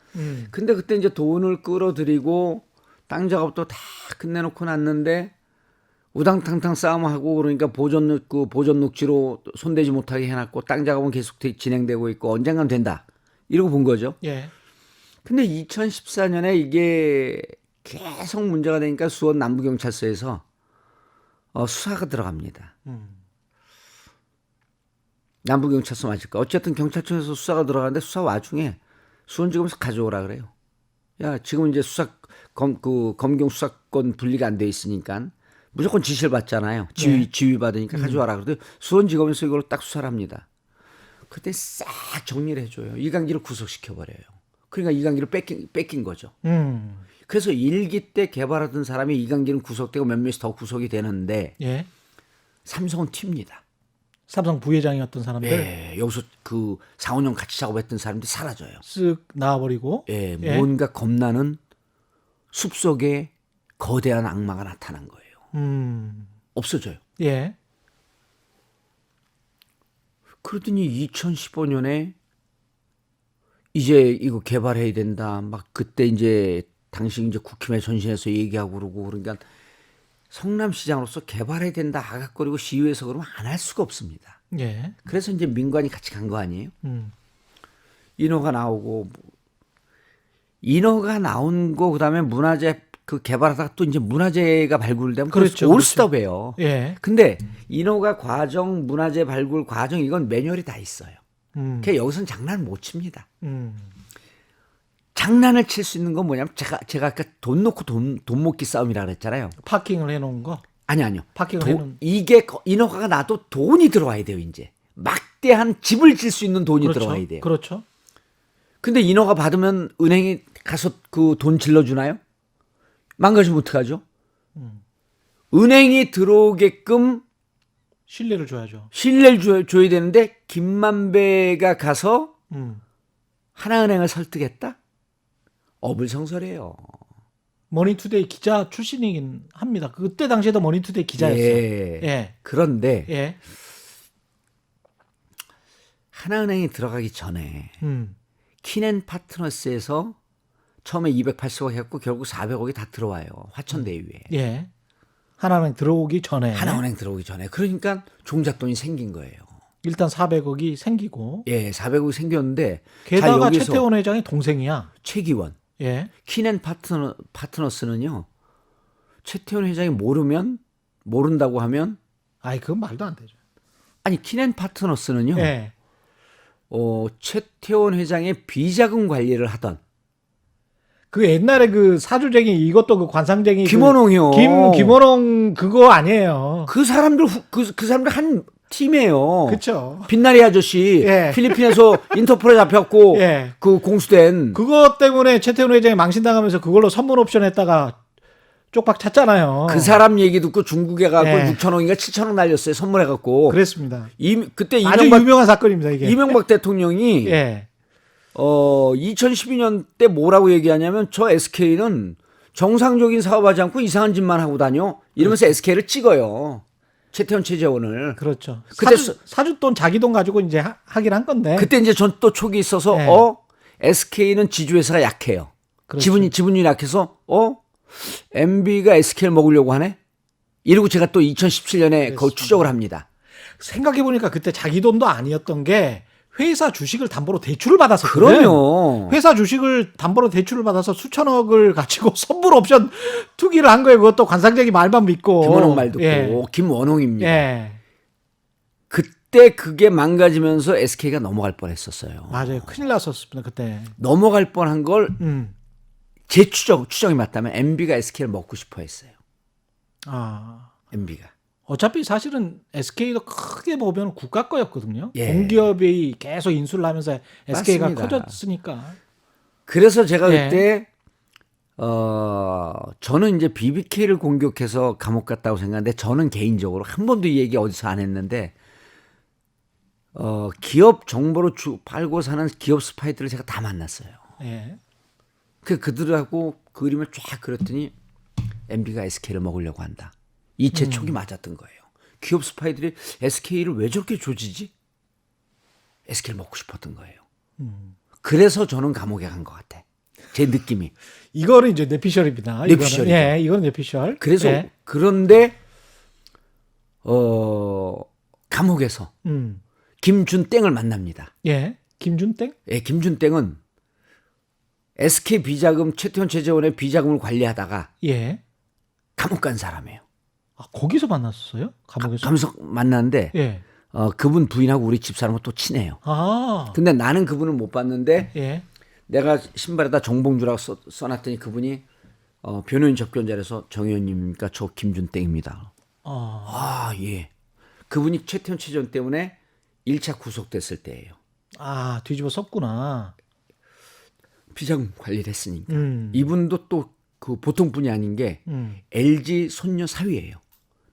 근데 그때 이제 돈을 끌어들이고 땅 작업도 다 끝내놓고 났는데 우당탕탕 싸움하고 그러니까 보존 녹지로 손대지 못하게 해놨고 땅 작업은 계속 진행되고 있고 언젠간 된다. 이러고 본 거죠. 예. 근데 2014년에 이게 계속 문제가 되니까 수원 남부경찰서에서 수사가 들어갑니다. 남부경찰서 맞을까? 어쨌든 경찰청에서 수사가 들어가는데 수사 와중에 수원지검에서 가져오라 그래요. 야, 지금 이제 검경 수사권 분리가 안 돼 있으니까 무조건 지시를 받잖아요. 지휘 받으니까 가져와라 그러더니 수원지검에서 이걸 딱 수사를 합니다. 그때 싹 정리를 해줘요. 이강길을 구속시켜버려요. 그러니까 이강길을 뺏긴 거죠. 그래서 1기 때 개발하던 사람이 이강길은 구속되고 몇몇이 더 구속이 되는데 예. 삼성은 튑니다. 삼성 부회장이었던 사람들 예, 여기서 그 4, 5년 같이 작업했던 사람들이 사라져요. 쓱 나와버리고. 예, 예. 뭔가 겁나는 숲속에 거대한 악마가 나타난 거예요. 없어져요. 예. 그러더니 2015년에 이제 이거 개발해야 된다. 막 그때 이제 당시 이제 국힘에 전신해서 얘기하고 그러고 그러니까 성남시장으로서 개발해야 된다 아각거리고 시위해서 그러면 안 할 수가 없습니다. 예. 그래서 이제 민관이 같이 간 거 아니에요? 인허가 나오고 인허가 나온 거 그다음에 문화재 그 개발하다가 또 이제 문화재가 발굴되면 그렇죠. 올스톱이에요. 예. 근데 인허가 과정, 문화재 발굴 과정 이건 매뉴얼이 다 있어요. 그러니까 여기서는 장난을 못 칩니다. 장난을 칠 수 있는 건 뭐냐면 제가 아까 돈 놓고 돈 먹기 싸움이라 그랬잖아요. 파킹을 해놓은 거. 아니요. 파킹을 해놓은. 이게 인허가가 나도 돈이 들어와야 돼요. 이제 막대한 집을 질 수 있는 돈이 그렇죠. 들어와야 돼요. 그렇죠. 근데 인허가 받으면 은행이 가서 그 돈 질러주나요? 망가지면 어떡하죠? 은행이 들어오게끔 신뢰를 줘야죠. 신뢰를 줘야 되는데 김만배가 가서 하나은행을 설득했다? 어불성설이에요. 머니투데이 기자 출신이긴 합니다. 그때 당시에도 머니투데이 기자였어요. 예. 예. 그런데 예. 하나은행이 들어가기 전에 키넨 파트너스에서 처음에 280억 했고 결국 400억이 다 들어와요. 화천대유에. 예. 하나은행 들어오기 전에. 하나은행 들어오기 전에. 그러니까 종잣돈이 생긴 거예요. 일단 400억이 생기고. 예, 400억이 생겼는데 게다가 최태원 회장의 동생이야. 최기원. 예. 키넨 파트너스는요. 최태원 회장이 모른다고 하면 아이 그건 말도 안 되죠. 아니 키넨 파트너스는요. 예. 최태원 회장의 비자금 관리를 하던 그 옛날에 그 사주쟁이 이것도 그 관상쟁이 김원홍이요. 김원홍 그거 아니에요. 그 사람들 그 사람들 한 팀이에요. 그렇죠. 빛나리 아저씨 예. 필리핀에서 인터폴에 잡혔고 예. 그 공수된 그것 때문에 최태원 회장이 망신당하면서 그걸로 선물 옵션 했다가 쪽박 찼잖아요. 그 사람 얘기 듣고 중국에 가고 예. 6천억인가 7천억 날렸어요. 선물해갖고. 그랬습니다. 그때 아주 유명한 사건입니다 이게. 이명박 대통령이 예. 2012년 때 뭐라고 얘기하냐면 저 SK는 정상적인 사업하지 않고 이상한 짓만 하고 다녀. 이러면서 SK를 찍어요. 최태원 최재원을. 그렇죠. 그때 사주 돈 자기 돈 가지고 이제 하긴 한 건데. 그때 이제 전 또 촉이 있어서 네. SK는 지주회사가 약해요. 그렇죠. 지분율이 약해서 MB가 SK를 먹으려고 하네. 이러고 제가 또 2017년에 거기 추적을 합니다. 생각해 보니까 그때 자기 돈도 아니었던 게 회사 주식을 담보로 대출을 받았었거든. 그럼요. 회사 주식을 담보로 대출을 받아서 수천억을 가지고 선물 옵션 투기를 한 거예요. 그것도 관상적인 말만 믿고. 김원홍 말 듣고 예. 김원홍입니다. 예. 그때 그게 망가지면서 SK가 넘어갈 뻔했었어요. 맞아요. 큰일 났었습니다 그때. 넘어갈 뻔한 걸 제 추정이 맞다면 MB가 SK를 먹고 싶어 했어요. 아. MB가. 어차피 사실은 SK도 크게 보면 국가 거였거든요. 예. 공기업이 계속 인수를 하면서 SK가 맞습니다. 커졌으니까. 그래서 제가 예. 그때 저는 이제 BBK를 공격해서 감옥 갔다고 생각하는데 저는 개인적으로 한 번도 이 얘기 어디서 안 했는데 기업 정보로 팔고 사는 기업 스파이들을 제가 다 만났어요. 예. 그들하고 그 그림을 쫙 그렸더니 MB가 SK를 먹으려고 한다. 이 제 촉이 맞았던 거예요. 기업 스파이들이 SK를 왜 저렇게 조지지? SK를 먹고 싶었던 거예요. 그래서 저는 감옥에 간 것 같아. 제 느낌이. 이거는 이제 뇌피셜입니다. 뇌피셜이죠. 예, 이거는 뇌피셜. 그래서 예. 그런데 감옥에서 김준땡을 만납니다. 예. 김준땡? 예, 김준땡은 SK 비자금 최태원 최재원의 비자금을 관리하다가 예. 감옥 간 사람이에요. 아, 거기서 만났었어요? 감옥에서? 감옥에서 만났는데 예. 그분 부인하고 우리 집사람은 또 친해요. 아. 근데 나는 그분을 못 봤는데 예. 내가 신발에다 정봉주라고 써놨더니 그분이 변호인 접견자라서 정 의원님입니까? 저 김준땡입니다. 아, 예. 그분이 최태원 최재원 때문에 1차 구속됐을 때예요. 아, 뒤집어 썼구나. 비자금 관리를 했으니까. 음. 이분도 또 그 보통 분이 아닌 게 음. LG 손녀 사위예요.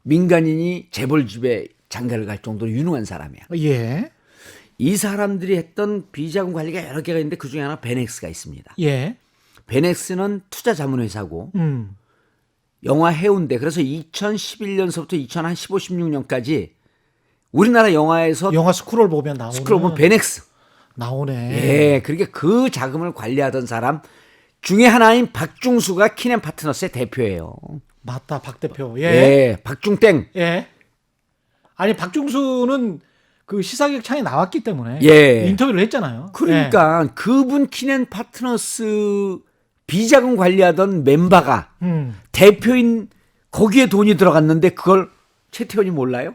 민간인이 재벌집에 장가를 갈 정도로 유능한 사람이야. 예. 이 사람들이 했던 비자금 관리가 여러 개가 있는데 그중에 하나 베넥스가 있습니다. 예. 베넥스는 투자 자문회사고 음. 영화 해운대 그래서 2011년서부터 2015, 16년까지 우리나라 영화에서 영화 스크롤 보면 나오는. 스크롤 보면 베넥스. 나오네. 예, 그러니까 그 자금을 관리하던 사람 중에 하나인 박중수가 키넨파트너스의 대표예요. 맞다, 박 대표. 예, 예. 박중땡. 예. 아니, 박중수는 그 시사기획창에 나왔기 때문에 예. 인터뷰를 했잖아요. 그러니까 그분 키넨파트너스 비자금 관리하던 멤버가 예. 대표인 거기에 돈이 들어갔는데 그걸 최태원이 몰라요?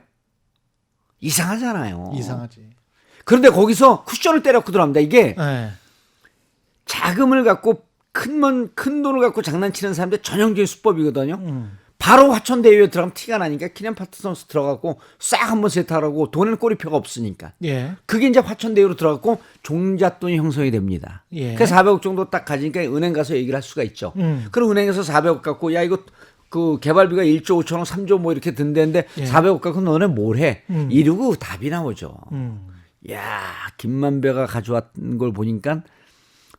이상하잖아요. 이상하지. 그런데 거기서 쿠션을 때려고 들어갑니다. 이게 예. 자금을 갖고 큰 돈을 갖고 장난치는 사람들 전형적인 수법이거든요. 음. 바로 화천대유에 들어가면 티가 나니까 키넨파트너스 들어가고 싹 한번 세탁하고 돈에는 꼬리표가 없으니까. 예. 그게 이제 화천대유로 들어갔고 종잣돈이 형성이 됩니다. 예. 그래서 400억 정도 딱 가지니까 은행 가서 얘기를 할 수가 있죠. 그럼 은행에서 400억 갖고 야 이거 그 개발비가 1조 5천억 3조 뭐 이렇게 든다는데 예. 400억 갖고 너네 뭘 해? 이러고 답이 나오죠. 음. 야 김만배가 가져왔던 걸 보니까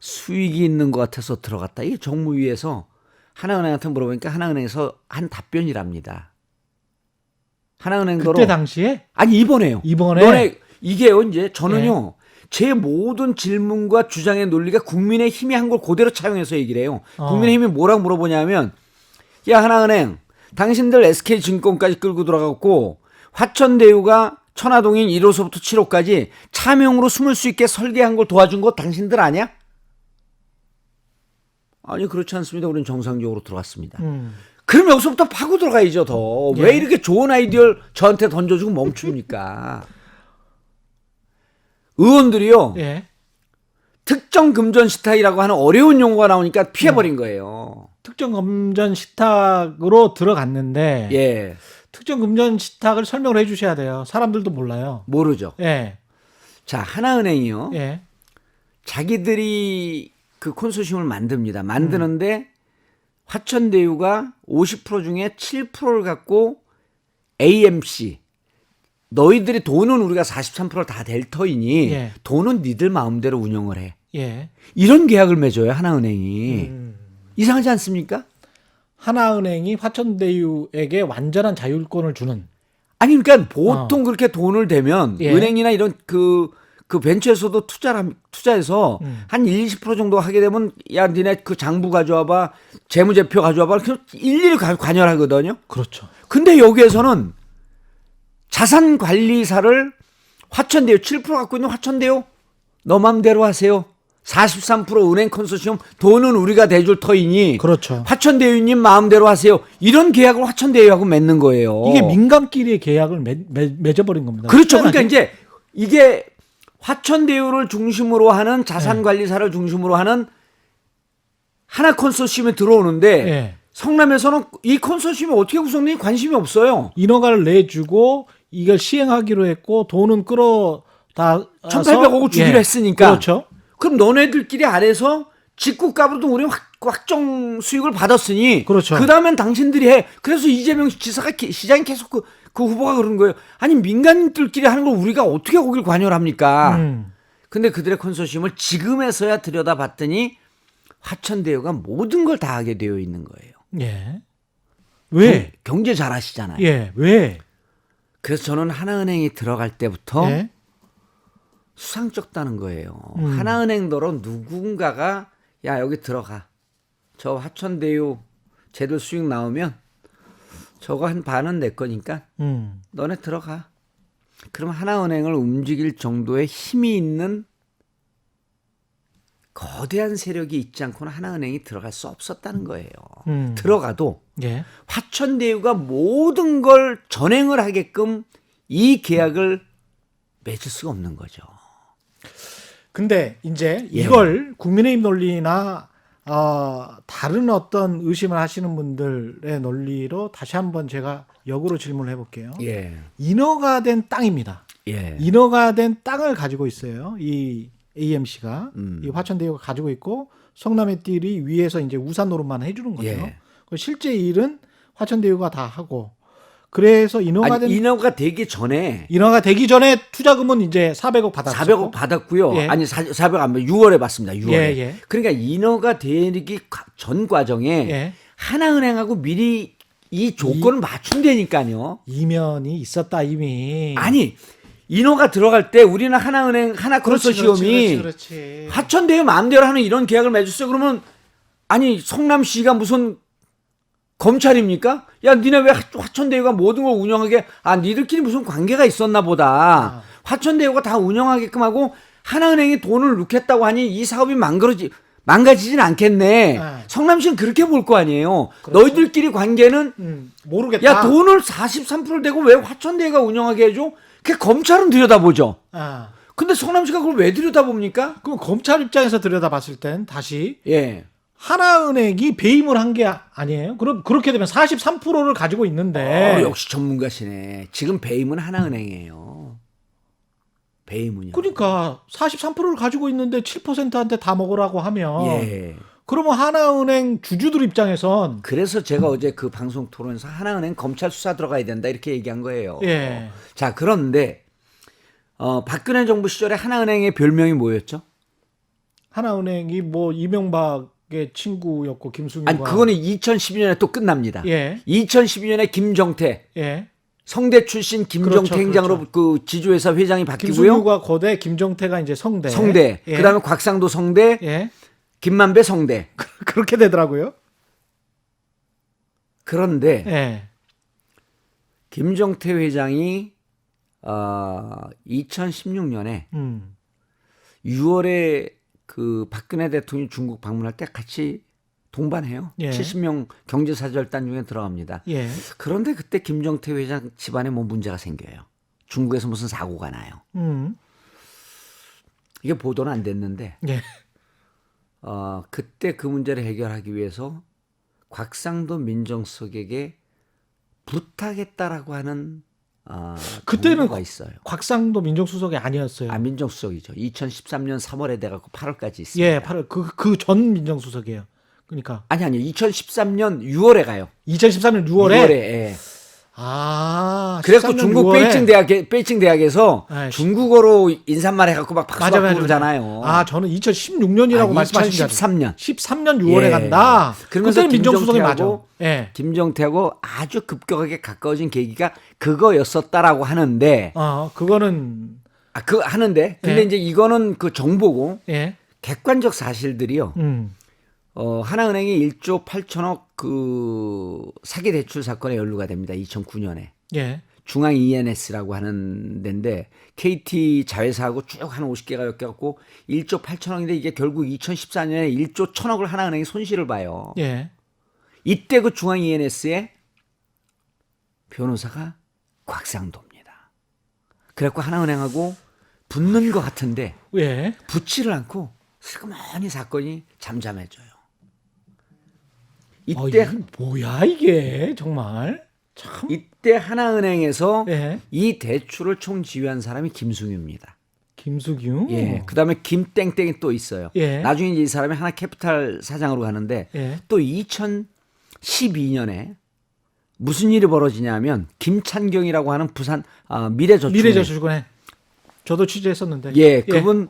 수익이 있는 것 같아서 들어갔다. 이게 정무위에서 하나은행한테 물어보니까 하나은행에서 한 답변이랍니다. 하나은행도 그때 당시에 아니 이번에요. 이번에? 너네 이게요 이제 저는요 제 모든 질문과 주장의 논리가 국민의힘이 한 걸 그대로 차용해서 얘기를 해요. 국민의힘이 뭐라고 물어보냐면 야 하나은행 당신들 SK증권까지 끌고 들어갔고 화천대유가 천화동인 1호소부터 7호까지 차명으로 숨을 수 있게 설계한 걸 도와준 거 당신들 아냐? 아니 그렇지 않습니다. 우리는 정상적으로 들어갔습니다. 그럼 여기서부터 파고 들어가야죠 더. 예. 왜 이렇게 좋은 아이디어를 저한테 던져주고 멈춥니까? 의원들이요. 예. 특정 금전 시타이라고 하는 어려운 용어가 나오니까 피해버린 거예요. 특정 금전 식탁으로 들어갔는데 예. 특정 금전 식탁을 설명을 해 주셔야 돼요. 사람들도 몰라요. 모르죠. 예. 자, 하나은행이요. 예. 자기들이 그 콘소시엄을 만듭니다. 만드는데 화천대유가 50% 중에 7%를 갖고 AMC 너희들이 돈은 우리가 43% 다 될 터이니 예. 돈은 니들 마음대로 운영을 해. 예. 이런 계약을 맺어요 하나은행이. 이상하지 않습니까? 하나은행이 화천대유에게 완전한 자율권을 주는. 아니 그러니까 보통 그렇게 돈을 대면 예. 은행이나 이런 그 벤처에서도 투자해서 한 20% 정도 하게 되면 야 니네 그 장부 가져와봐 재무제표 가져와봐 그래서 일일이 관여하거든요. 그렇죠. 근데 여기에서는 자산관리사를 화천대유 7% 갖고 있는 화천대유 너 맘대로 하세요. 43% 은행 컨소시엄 돈은 우리가 대줄 터이니 그렇죠. 화천대유님 마음대로 하세요. 이런 계약을 화천대유하고 맺는 거예요. 이게 민간끼리의 계약을 맺어버린 겁니다. 그렇죠. 그러니까 이제 이게 화천대유를 중심으로 하는 자산관리사를 중심으로 하는 하나 컨소시엄에 들어오는데 예. 성남에서는 이 컨소시엄이 어떻게 구성되는지 관심이 없어요. 인허가를 내주고 이걸 시행하기로 했고 돈은 끌어다 1,800억 주기로 했으니까. 그렇죠. 그럼 너네들끼리 안에서 직구값으로도 우리 확정 수익을 받았으니 그렇죠. 그다음엔 당신들이 해. 그래서 이재명 지사가 시장이 계속 그 후보가 그런 거예요. 아니 민간인들끼리 하는 걸 우리가 어떻게 거길 관여를 합니까? 근데 그들의 컨소시엄을 지금에서야 들여다봤더니 화천대유가 모든 걸 다 하게 되어 있는 거예요. 예. 왜? 경제 잘하시잖아요. 예. 왜? 그래서 저는 하나은행이 들어갈 때부터 예. 수상쩍다는 거예요. 하나은행더러 누군가가 야 여기 들어가. 저 화천대유 제들 수익 나오면 저거 한 반은 내 거니까 너네 들어가. 그럼 하나은행을 움직일 정도의 힘이 있는 거대한 세력이 있지 않고는 하나은행이 들어갈 수 없었다는 거예요. 들어가도 예. 화천대유가 모든 걸 전행을 하게끔 이 계약을 맺을 수가 없는 거죠. 근데 이제 예. 이걸 국민의힘 논리나 다른 어떤 의심을 하시는 분들의 논리로 다시 한번 제가 역으로 질문을 해볼게요. 예. 인허가 된 땅입니다. 예. 인허가 된 땅을 가지고 있어요. 이 AMC가 이 화천대유가 가지고 있고 성남의 띠리 위에서 이제 우산 노릇만 해주는 거죠. 예. 실제 일은 화천대유가 다 하고 그래서 인허가 되기 전에 인허가 되기 전에 투자금은 이제 400억 받았어요. 400억 받았고요. 예. 아니 400억 안 받 6월에 받습니다. 6월에. 예, 예. 그러니까 인허가 되기 전 과정에 예. 하나은행하고 미리 이 조건을 맞춘다니까요. 이면이 있었다 이미. 아니 인허가 들어갈 때 우리는 하나은행 하나 컨소시엄이 그렇지. 화천대유 마음대로 하는 이런 계약을 맺었어요. 그러면 아니 성남시가 무슨 검찰입니까? 야 니네 왜 화천대유가 모든 걸 운영하게 니들끼리 무슨 관계가 있었나 보다. 화천대유가 다 운영하게끔 하고 하나은행이 돈을 넣겠다고 하니 이 사업이 망가지진 않겠네. 성남시는 그렇게 볼 거 아니에요. 그렇죠. 너희들끼리 관계는 모르겠다. 야 돈을 43% 대고 왜 화천대유가 운영하게 해줘? 그게 검찰은 들여다보죠. 근데 성남시가 그걸 왜 들여다봅니까? 그럼 검찰 입장에서 들여다봤을 땐 다시 예. 하나은행이 배임을 한 게 아니에요? 그럼 그렇게 되면 43%를 가지고 있는데. 역시 전문가시네. 지금 배임은 하나은행이에요. 배임은요. 그러니까 43%를 가지고 있는데 7%한테 다 먹으라고 하면. 예. 그러면 하나은행 주주들 입장에선. 그래서 제가 어제 그 방송 토론에서 하나은행 검찰 수사 들어가야 된다 이렇게 얘기한 거예요. 예. 자 그런데 박근혜 정부 시절에 하나은행의 별명이 뭐였죠? 하나은행이 뭐 이명박의 친구였고 김승유가. 아니 그거는 2012년에 또 끝납니다. 예. 2012년에 김정태. 예. 성대 출신 김정태 그렇죠, 행장으로 그렇죠. 그 지주회사 회장이 바뀌고요. 김승유가 거대, 김정태가 이제 성대. 성대. 예. 그다음에 곽상도 성대, 예. 김만배 성대. 그렇게 되더라고요. 그런데 예. 김정태 회장이 2016년에 6월에 그 박근혜 대통령이 중국 방문할 때 같이 동반해요. 예. 70명 경제사절단 중에 들어갑니다. 예. 그런데 그때 김정태 회장 집안에 뭐 문제가 생겨요. 중국에서 무슨 사고가 나요. 이게 보도는 안 됐는데 예. 그때 그 문제를 해결하기 위해서 곽상도 민정수석에게 부탁했다라고 하는 그때는 정보가 있어요. 곽상도 민정수석이 아니었어요. 민정수석이죠. 2013년 3월에 돼갖고 8월까지 있습니다. 예, 바로 그 전 민정수석이에요. 그러니까 아니 2013년 6월에 가요. 2013년 6월에. 예. 아, 그래서 13년 중국 6월에. 베이징 대학에서 아, 중국어로 인사말 해갖고 막 박수 받고 그러잖아요. 아, 저는 2016년이라고 말씀하신 줄 알았어요. 2013년. 13년 6월에 예. 간다. 그러면서 그때는 민정수석이 맞아. 김정태하고 예. 김정태하고 아주 급격하게 가까워진 계기가 그거였었다라고 하는데, 그거는 하는데, 근데 예. 이제 이거는 그 정보고 예. 객관적 사실들이요. 음. 하나은행이 1조 8천억 그 사기 대출 사건에 연루가 됩니다. 2009년에. 예. 중앙 ENS라고 하는 데인데 KT 자회사하고 쭉 한 50개가 엮여갖고 1조 8천억인데 이게 결국 2014년에 1조 1천억을 하나은행이 손실을 봐요. 예. 이때 그 중앙 ENS의 변호사가 곽상도입니다. 그래갖고 하나은행하고 붙는 것 같은데 예. 붙지를 않고 슬그머니 사건이 잠잠해져요. 이때 이때 뭐야 이게 정말 참. 이때 하나은행에서 예. 이 대출을 총지휘한 사람이 김승유입니다. 김수규. 예. 그다음에 김땡땡이 또 있어요. 예. 나중에 이제 이 사람이 하나캐피탈 사장으로 가는데 예. 또 2012년에 무슨 일이 벌어지냐면 김찬경이라고 하는 부산 미래저축은행. 저도 취재했었는데. 예, 그분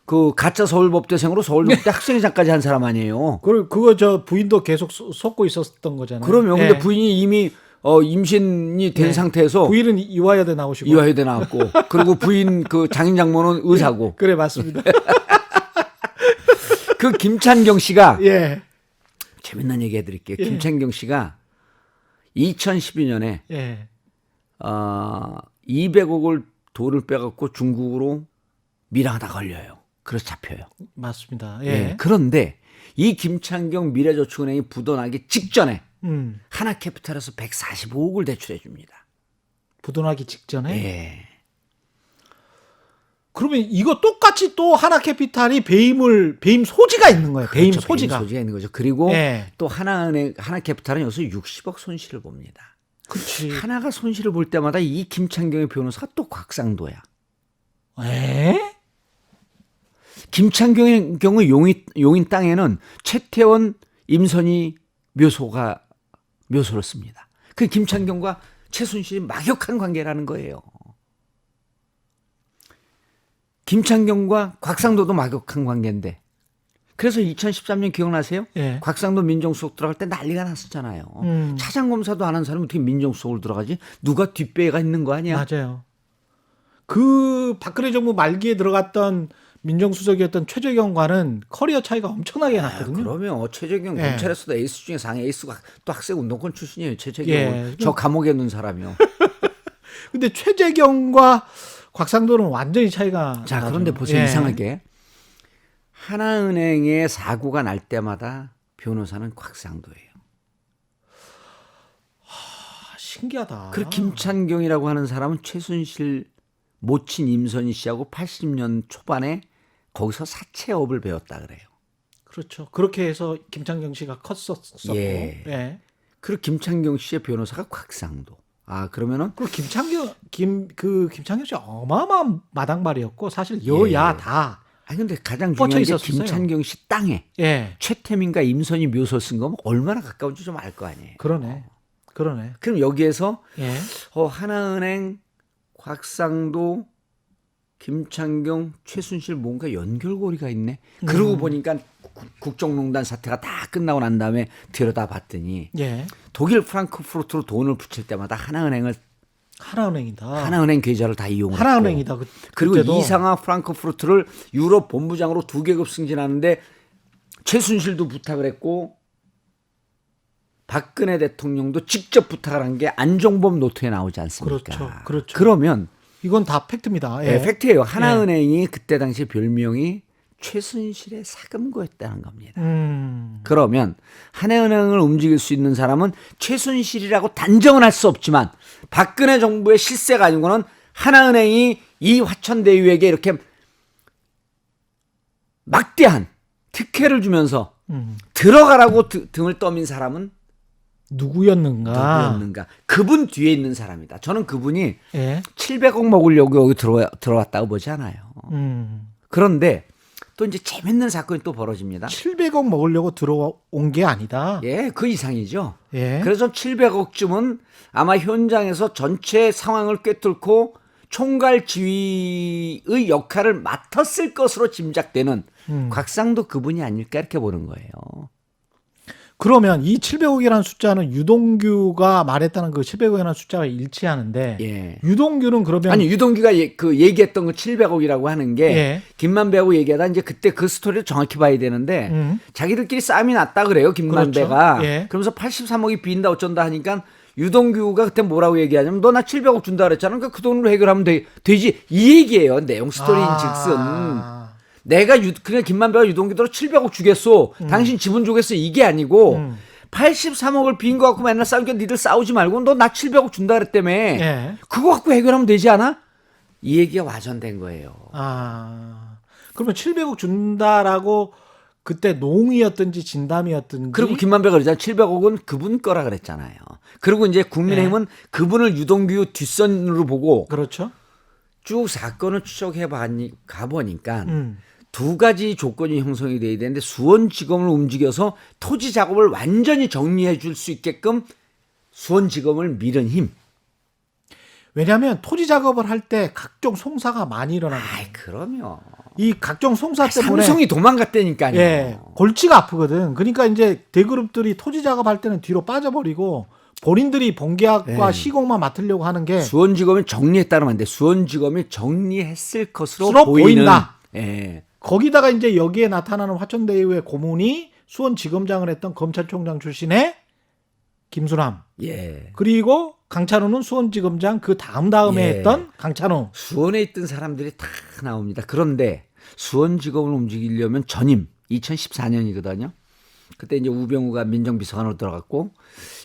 그 가짜 서울법대생으로 서울법대 학생회장까지 한 사람 아니에요. 그거 저 부인도 계속 속고 있었던 거잖아요. 그러면 예. 근데 부인이 이미 임신이 된 예. 상태에서 부인은 이화여대 나오시고. 이화여대 나왔고 그리고 부인 그 장인 장모는 의사고. 그래 맞습니다. 그 김찬경 씨가 예. 재밌는 얘기 해드릴게요. 예. 김찬경 씨가 2012년에 예. 200억을 돈을 빼갖고 중국으로 밀어하다 걸려요. 그래서 잡혀요. 맞습니다. 예. 예. 그런데 이 김창경 미래저축은행이 부도나기 직전에 하나캐피탈에서 145억을 대출해 줍니다. 부도나기 직전에. 예. 그러면 이거 똑같이 또 하나캐피탈이 배임 소지가 있는 거예요. 배임 그렇죠. 소지가. 배임 소지가 있는 거죠. 그리고 예. 또 하나캐피탈은 여기서 60억 손실을 봅니다. 그렇지. 하나가 손실을 볼 때마다 이 김창경의 변호사가 또 곽상도야. 에? 김창경의 경우 용인 땅에는 최태원, 임선희 묘소를 씁니다. 그 김창경과 최순실이 막역한 관계라는 거예요. 김창경과 곽상도도 막역한 관계인데 그래서 2013년 기억나세요? 예. 곽상도 민정수석 들어갈 때 난리가 났었잖아요. 차장검사도 안 한 사람이 어떻게 민정수석을 들어가지? 누가 뒷배가 있는 거 아니야? 맞아요. 그 박근혜 정부 말기에 들어갔던 민정수석이었던 최재경과는 커리어 차이가 엄청나게 났거든요. 그러면 최재경 예. 검찰에서도 에이스 중에 상위 에이스가 또 학생 운동권 출신이에요. 최재경은 예. 저 감옥에 있는 사람이요. 근데 최재경과 곽상도는 완전히 차이가 자, 나죠. 그런데 보세요. 예. 이상하게 하나은행에 사고가 날 때마다 변호사는 곽상도예요. 신기하다. 그리고 김찬경이라고 하는 사람은 최순실 모친 임선희 씨하고 80년 초반에 거기서 사채업을 배웠다 그래요. 그렇죠. 그렇게 해서 김창경 씨가 컸었고. 예. 예. 그리고 김찬경 씨의 변호사가 곽상도. 그러면은 그리고 김창경 씨 어마어마한 마당발이었고 사실 여야 예. 다. 근데 가장 뻗쳐 중요한 게 있었어요. 김찬경 씨 땅에 예. 최태민과 임선희 묘소 쓴 거면 얼마나 가까운지 좀 알 거 아니에요. 그러네. 그럼 여기에서 예. 하나은행, 곽상도, 김창경, 최순실 뭔가 연결고리가 있네. 그러고 보니까 국정농단 사태가 다 끝나고 난 다음에 들여다봤더니 예. 독일 프랑크푸르트로 돈을 붙일 때마다 하나은행 계좌를 다 이용을 하나은행이다. 했고 그리고 그때도. 이상하 프랑크푸르트를 유럽 본부장으로 2계급 승진하는데 최순실도 부탁을 했고 박근혜 대통령도 직접 부탁을 한 게 안종범 노트에 나오지 않습니까? 그렇죠. 그러면 이건 다 팩트입니다. 예. 네, 팩트예요. 하나은행이 그때 당시 별명이 최순실의 사금고였다는 겁니다. 그러면 하나은행을 움직일 수 있는 사람은 최순실이라고 단정은 할 수 없지만 박근혜 정부의 실세가 아닌 거는 하나은행이 이 화천대유에게 이렇게 막대한 특혜를 주면서 들어가라고 등을 떠민 사람은 누구였는가? 그분 뒤에 있는 사람이다. 저는 그분이 예. 700억 먹으려고 여기 들어왔다고 보지 않아요. 그런데 또 이제 재밌는 사건이 또 벌어집니다. 700억 먹으려고 들어온 게 아니다. 예, 그 이상이죠. 예. 그래서 700억쯤은 아마 현장에서 전체 상황을 꿰뚫고 총괄 지휘의 역할을 맡았을 것으로 짐작되는 곽상도 그분이 아닐까 이렇게 보는 거예요. 그러면 이 700억이라는 숫자는 유동규가 말했다는 그 700억이라는 숫자가 일치하는데 예. 유동규는 그러면 아니 유동규가 그 얘기했던 그 700억이라고 하는 게 예. 김만배하고 얘기하다 이제 그때 그 스토리를 정확히 봐야 되는데 자기들끼리 싸움이 났다 그래요 김만배가. 그렇죠. 예. 그러면서 83억이 빈다 어쩐다 하니까 유동규가 그때 뭐라고 얘기하냐면 너 나 700억 준다 그랬잖아. 그러니까 그 돈으로 해결하면 되지 이 얘기예요. 내용 스토리인 즉슨. 내가 그냥 김만배가 유동규대로 700억 주겠소. 당신 지분 주겠어. 이게 아니고 83억을 빈 거 갖고 맨날 싸우니까 니들 싸우지 말고 너 나 700억 준다 그랬다며. 예. 그거 갖고 해결하면 되지 않아? 이 얘기가 와전된 거예요. 그러면 700억 준다라고 그때 농이었든지 진담이었든지 그리고 김만배가 그러잖아요. 700억은 그분 거라 그랬잖아요. 그리고 이제 국민의힘은 그분을 유동규 뒷선으로 보고 그렇죠. 쭉 사건을 추적해 가보니까 두 가지 조건이 형성이 돼야 되는데 수원지검을 움직여서 토지 작업을 완전히 정리해 줄 수 있게끔 수원지검을 밀은 힘. 왜냐하면 토지 작업을 할 때 각종 송사가 많이 일어나거든요. 아이 그럼요. 이 각종 송사 때문에 삼성이 도망갔다니까요. 예, 골치가 아프거든. 그러니까 이제 대그룹들이 토지 작업할 때는 뒤로 빠져버리고 본인들이 본계약과 시공만 맡으려고 하는 게 수원지검이 정리했다는 말인데 수원지검이 정리했을 것으로 보인다. 예. 거기다가 이제 여기에 나타나는 화천대유의 고문이 수원지검장을 했던 검찰총장 출신의 김수남. 예. 그리고 강찬호는 수원지검장 그 다음에 예. 했던 강찬호. 수원에 있던 사람들이 다 나옵니다. 그런데 수원지검을 움직이려면 전임 2014년이거든요. 그때 이제 우병우가 민정비서관으로 들어갔고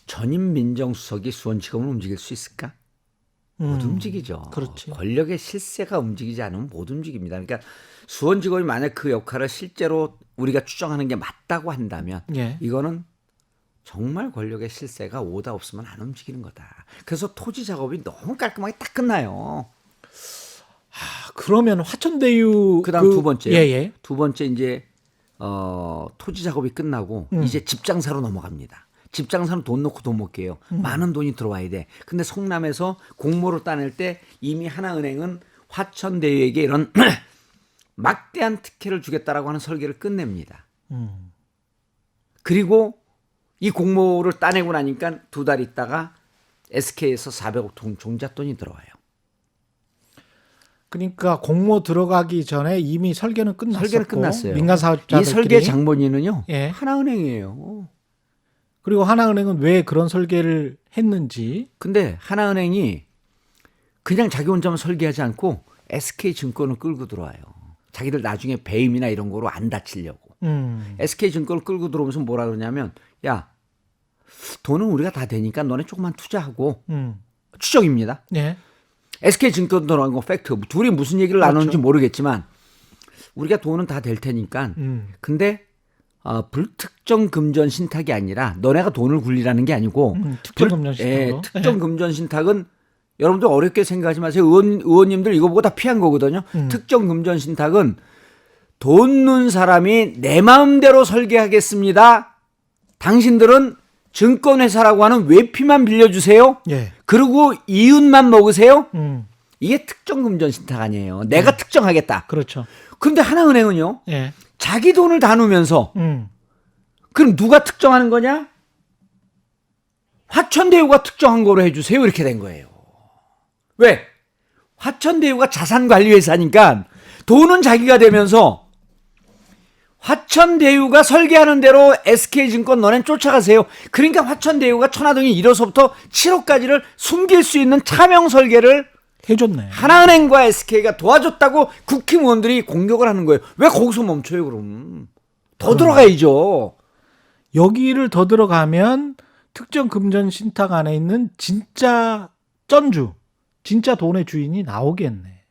전임 민정수석이 수원지검을 움직일 수 있을까? 못 움직이죠. 그렇지. 권력의 실세가 움직이지 않으면 못 움직입니다. 그러니까 수원지검이 만약 그 역할을 실제로 우리가 추정하는 게 맞다고 한다면 예. 이거는 정말 권력의 실세가 오다 없으면 안 움직이는 거다. 그래서 토지 작업이 너무 깔끔하게 딱 끝나요. 그러면 화천대유 그다음 두 번째. 예. 두 번째 이제 토지 작업이 끝나고 이제 집장사로 넘어갑니다. 집장사는 돈 넣고 돈 못 깨요. 많은 돈이 들어와야 돼. 근데 성남에서 공모를 따낼 때 이미 하나은행은 화천대유에게 이런 막대한 특혜를 주겠다라고 하는 설계를 끝냅니다. 그리고 이 공모를 따내고 나니까 두 달 있다가 SK에서 400억 종잣돈이 들어와요. 그러니까 공모 들어가기 전에 이미 설계는 끝났었고 설계는 끝났어요. 민간 사업자들끼리 이 설계 장본인은요. 예. 하나은행이에요. 그리고 하나은행은 왜 그런 설계를 했는지 근데 하나은행이 그냥 자기 혼자만 설계하지 않고 SK증권을 끌고 들어와요. 자기들 나중에 배임이나 이런 거로 안 다치려고. SK증권을 끌고 들어오면서 뭐라 그러냐면 야 돈은 우리가 다 되니까 너네 조금만 투자하고 추정입니다. 예. SK증권 들어간 거 팩트. 둘이 무슨 얘기를 그렇죠. 나누는지 모르겠지만 우리가 돈은 다 될 테니까 근데 불특정 금전 신탁이 아니라 너네가 돈을 굴리라는 게 아니고 특정 금전 신탁으로. 특정 금전 신탁은 여러분들 어렵게 생각하지 마세요. 의원님들 이거 보고 다 피한 거거든요. 특정 금전 신탁은 돈 넣은 사람이 내 마음대로 설계하겠습니다. 당신들은 증권회사라고 하는 외피만 빌려주세요. 예. 그리고 이윤만 먹으세요. 이게 특정 금전 신탁 아니에요. 내가 특정하겠다. 그렇죠. 근데 하나은행은요. 예. 자기 돈을 다 넣으면서 그럼 누가 특정하는 거냐? 화천대유가 특정한 거로 해주세요. 이렇게 된 거예요. 왜? 화천대유가 자산관리회사니까 돈은 자기가 되면서 화천대유가 설계하는 대로 SK증권 너넨 쫓아가세요. 그러니까 화천대유가 천화동이 1호서부터 7호까지를 숨길 수 있는 차명 설계를 해줬네. 하나은행과 SK가 도와줬다고 국힘의원들이 공격을 하는 거예요. 왜 거기서 멈춰요 그럼? 더 들어가야죠. 여기를 더 들어가면 특정 금전 신탁 안에 있는 진짜 쩐주, 진짜 돈의 주인이 나오겠네.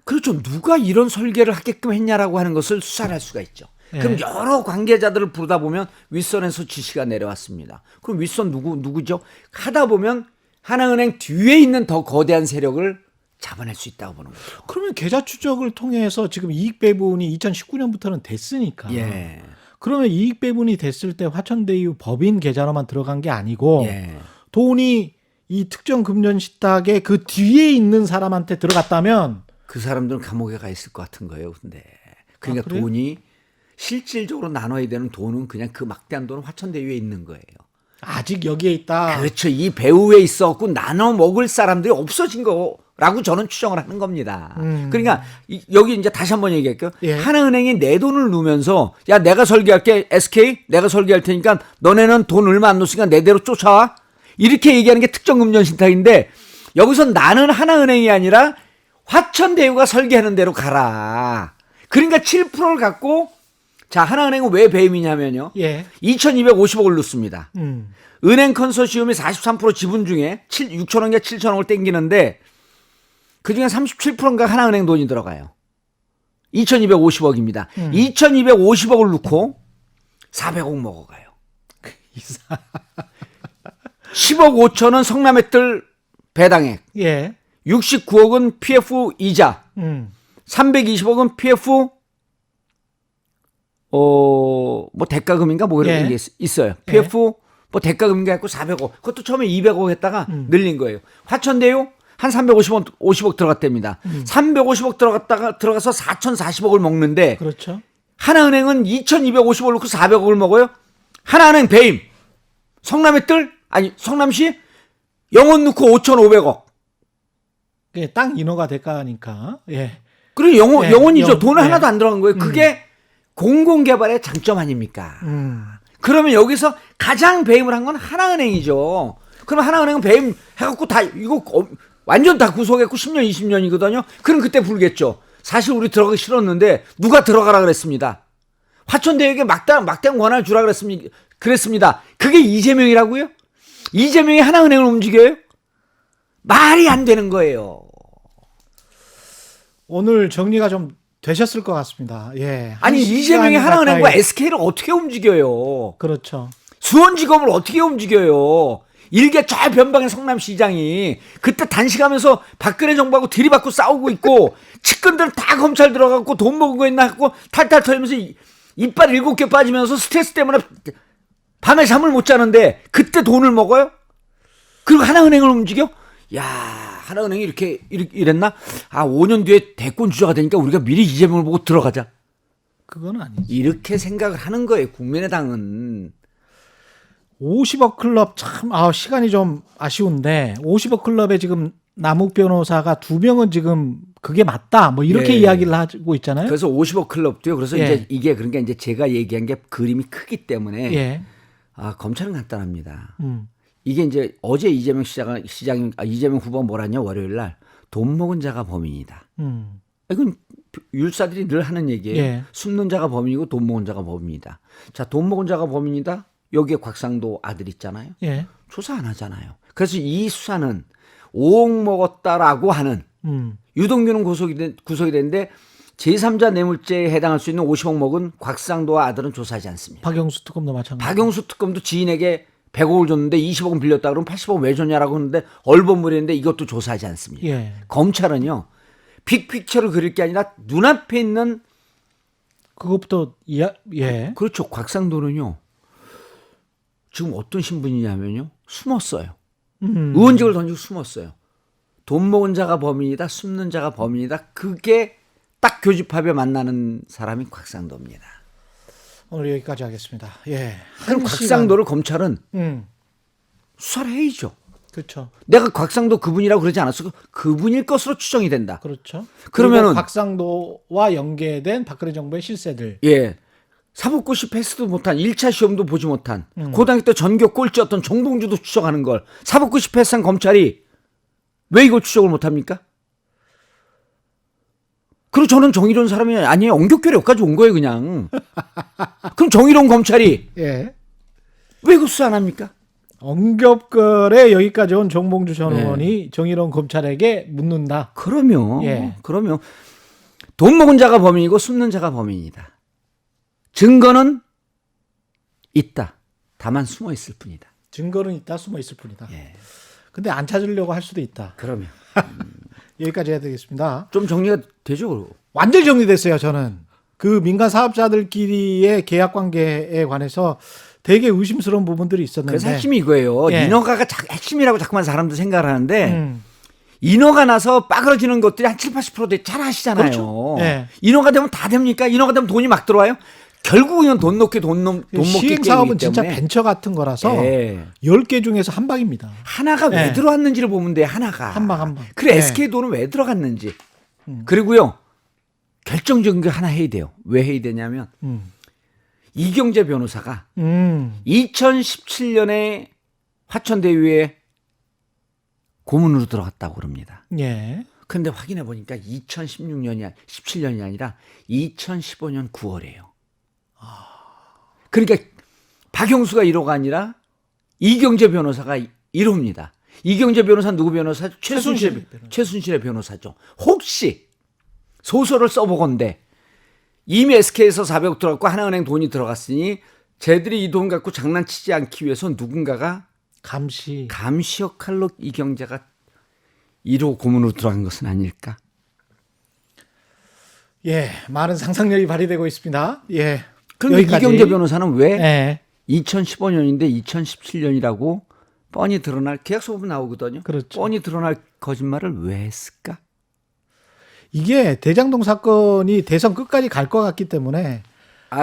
그렇죠. 누가 이런 설계를 하게끔 했냐라고 하는 것을 수사를 할 수가 있죠. 그럼 여러 관계자들을 부르다 보면 윗선에서 지시가 내려왔습니다. 그럼 윗선 누구죠? 하다 보면 하나은행 뒤에 있는 더 거대한 세력을 잡아낼 수 있다고 보는 거죠. 그러면 계좌 추적을 통해서 지금 이익 배분이 2019년부터는 됐으니까. 예. 그러면 이익 배분이 됐을 때 화천대유 법인 계좌로만 들어간 게 아니고 예. 돈이 이 특정 금전 식탁의 그 뒤에 있는 사람한테 들어갔다면 그 사람들은 감옥에 가 있을 것 같은 거예요. 근데 그러니까 그래요? 돈이 실질적으로 나눠야 되는 돈은 그냥 그 막대한 돈은 화천대유에 있는 거예요. 아직 여기에 있다. 그렇죠. 이 배후에 있었고 나눠 먹을 사람들이 없어진 거라고 저는 추정을 하는 겁니다. 그러니까 여기 이제 다시 한번 얘기할게요. 예. 하나은행이 내 돈을 넣으면서 야 내가 설계할게 SK 내가 설계할 테니까 너네는 돈 얼마 안 넣었으니까 내대로 쫓아와. 이렇게 얘기하는 게 특정금전신탁인데 여기서 나는 하나은행이 아니라 화천대유가 설계하는 대로 가라. 그러니까 7%를 갖고 자 하나은행은 왜 배임이냐면요. 예. 2250억을 넣습니다. 음. 은행 컨소시엄이 43% 지분 중에 6천억인가 7천억을 땡기는데 그중에 37%인가 하나은행 돈이 들어가요. 2250억입니다. 2250억을 넣고 400억 먹어가요. 10억 5천은 성남의 뜰 배당액, 예. 69억은 PF 이자, 320억은 PF 뭐 대가금인가 뭐 이런 예. 게 있어요. PF 뭐 대가금인가 했고 400억. 그것도 처음에 200억 했다가 늘린 거예요. 화천대유 한 350억 들어갔답니다. 350억 들어가서 4,040억을 먹는데 그렇죠. 하나은행은 2,250억을 넣고 400억을 먹어요. 하나은행 배임. 성남의 뜰 아니 성남시 영원 넣고 5,500억. 그게 땅 인허가 대가니까. 예. 그리고 예, 영원이죠. 돈은 예. 하나도 안 들어간 거예요. 그게 공공개발의 장점 아닙니까? 음. 그러면 여기서 가장 배임을 한 건 하나은행이죠. 그럼 하나은행은 배임 해갖고 다 이거 완전 다 구속했고 10년 20년이거든요. 그럼 그때 불겠죠. 사실 우리 들어가기 싫었는데 누가 들어가라 그랬습니다. 화천대유에게 막대한 권한을 주라 그랬습니다. 그게 이재명이라고요? 이재명이 하나은행을 움직여요? 말이 안 되는 거예요. 오늘 정리가 좀 되셨을 것 같습니다. 예. 아니 한 이재명이 시간 하나은행과 가까이- SK를 어떻게 움직여요? 그렇죠. 수원지검을 어떻게 움직여요? 일개 좌변방의 성남시장이 그때 단식하면서 박근혜 정부하고 들이받고 싸우고 있고 측근들 다 검찰 들어가고 돈 먹은 거 있나 하고 탈탈 털면서 이빨 7개 빠지면서 스트레스 때문에 밤에 잠을 못 자는데 그때 돈을 먹어요? 그리고 하나은행을 움직여? 야 하나은행이 이렇게 이랬나? 아 5년 뒤에 대권 주자가 되니까 우리가 미리 이재명을 보고 들어가자. 그건 아니지. 이렇게 생각을 하는 거예요. 국민의당은. 50억 클럽 참 시간이 좀 아쉬운데 50억 클럽에 지금 남욱 변호사가 2명은 지금 그게 맞다 뭐 이렇게 예. 이야기를 하고 있잖아요. 그래서 50억 클럽도요. 그래서 예. 이제 이게 그러니까 이제 제가 얘기한 게 그림이 크기 때문에 예. 검찰은 간단합니다. 음. 이게 이제 어제 이재명 이재명 후보가 뭐라냐 월요일 날 돈 먹은 자가 범인이다. 이건 율사들이 늘 하는 얘기예요. 예. 숨는 자가 범인이고 돈 먹은 자가 범인이다. 자, 돈 먹은 자가 범인이다. 여기에 곽상도 아들 있잖아요. 예. 조사 안 하잖아요. 그래서 이 수사는 5억 먹었다라고 하는 유동규는 구속이 됐는데 제3자 뇌물죄에 해당할 수 있는 50억 먹은 곽상도와 아들은 조사하지 않습니다. 박영수 특검도 마찬가지. 박영수 특검도 지인에게 100억을 줬는데 20억은 빌렸다 그러면 80억 왜 줬냐라고 하는데 얼버무리는데 이것도 조사하지 않습니다. 예. 검찰은요. 빅픽처를 그릴 게 아니라 눈앞에 있는 그것부터 예. 그렇죠. 곽상도는요. 지금 어떤 신분이냐면요. 숨었어요. 의원직을 던지고 숨었어요. 돈 먹은 자가 범인이다. 숨는 자가 범인이다. 그게 딱 교집합에 만나는 사람이 곽상도입니다. 오늘 여기까지 하겠습니다. 예. 그럼 한 곽상도를 검찰은 시간. 수사를 해야죠. 그렇죠. 내가 곽상도 그분이라고 그러지 않았어. 그분일 것으로 추정이 된다. 그렇죠. 그러면은 그리고 곽상도와 연계된 박근혜 정부의 실세들. 예. 사법고시 패스도 못한 1차 시험도 보지 못한 고등학교 때 전교 꼴찌였던 정봉주도 추적하는 걸 사법고시 패스한 검찰이 왜 이걸 추적을 못합니까? 그리고 저는 정의로운 사람이 아니에요. 엉격결에 여기까지 온 거예요 그냥. 그럼 정의로운 검찰이 예. 왜 이거 수사 안 합니까? 엉겹결에 여기까지 온 정봉주 전 네. 의원이 정의로운 검찰에게 묻는다. 그러면 예. 그러면 돈 먹은 자가 범인이고 숨는 자가 범인이다. 증거는 있다. 다만 숨어 있을 뿐이다. 증거는 있다, 숨어 있을 뿐이다. 예. 근데 안 찾으려고 할 수도 있다. 그러면 여기까지 해야 되겠습니다. 좀 정리가 되죠? 그리고. 완전히 정리됐어요. 저는 그 민간 사업자들끼리의 계약 관계에 관해서 되게 의심스러운 부분들이 있었는데. 그래서 핵심이 이거예요. 예. 인허가가 핵심이라고 자꾸만 사람들 생각을 하는데 인허가 나서 빠그러지는 것들이 한 7, 80% 잘 아시잖아요. 그렇죠. 예. 인허가 되면 다 됩니까? 인허가 되면 돈이 막 들어와요? 결국은 돈 먹기 시행 사업은 게임이기 진짜 때문에. 벤처 같은 거라서 예. 10개 중에서 한 방입니다. 하나가 왜 예. 들어왔는지를 보면 돼. 하나가. 한 방. 그래 예. SK 돈은 왜 들어갔는지. 그리고요. 결정적인 게 하나 해야 돼요. 왜 해야 되냐면 이경재 변호사가 2017년에 화천대유에 고문으로 들어갔다고 그럽니다. 예. 근데 확인해 보니까 2016년이 17년이 아니라 2015년 9월이에요. 그러니까 박영수가 1호가 아니라 이경재 변호사가 1호입니다. 이경재 변호사 누구 변호사? 최순실의 변호사죠. 혹시 소설을 써보건대 이미 SK에서 400억 들어갔고 하나은행 돈이 들어갔으니 쟤들이 이 돈 갖고 장난치지 않기 위해서 누군가가 감시 역할로 이경재가 1호 고문으로 들어간 것은 아닐까? 예, 많은 상상력이 발휘되고 있습니다. 예. 그런데 여기까지. 이경재 변호사는 왜 예. 2015년인데 2017년이라고 뻔히 드러날 계약서 보면 나오거든요. 그렇죠. 뻔히 드러날 거짓말을 왜 했을까? 이게 대장동 사건이 대선 끝까지 갈 것 같기 때문에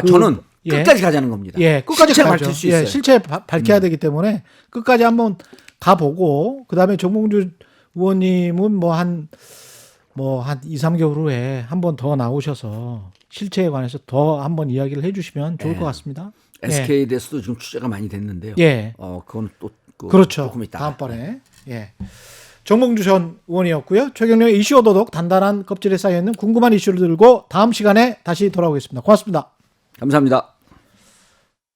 저는 예. 끝까지 가자는 겁니다. 예, 끝까지 실체 가죠. 밝힐 수 있어요. 예, 실체 밝혀야 되기 때문에 끝까지 한번 가보고 그다음에 정몽주 의원님은 뭐 한 2, 3개월 후에 한 번 더 나오셔서 실체에 관해서 더 한번 이야기를 해주시면 좋을 것 같습니다. SK에 대해서도 지금 취재가 많이 됐는데요. 예. 그건 또 그렇죠. 조금 있다. 다음번에. 예. 정몽주 전 의원이었고요. 최경영의 이슈 오도독 단단한 껍질에 쌓여있는 궁금한 이슈를 들고 다음 시간에 다시 돌아오겠습니다. 고맙습니다. 감사합니다.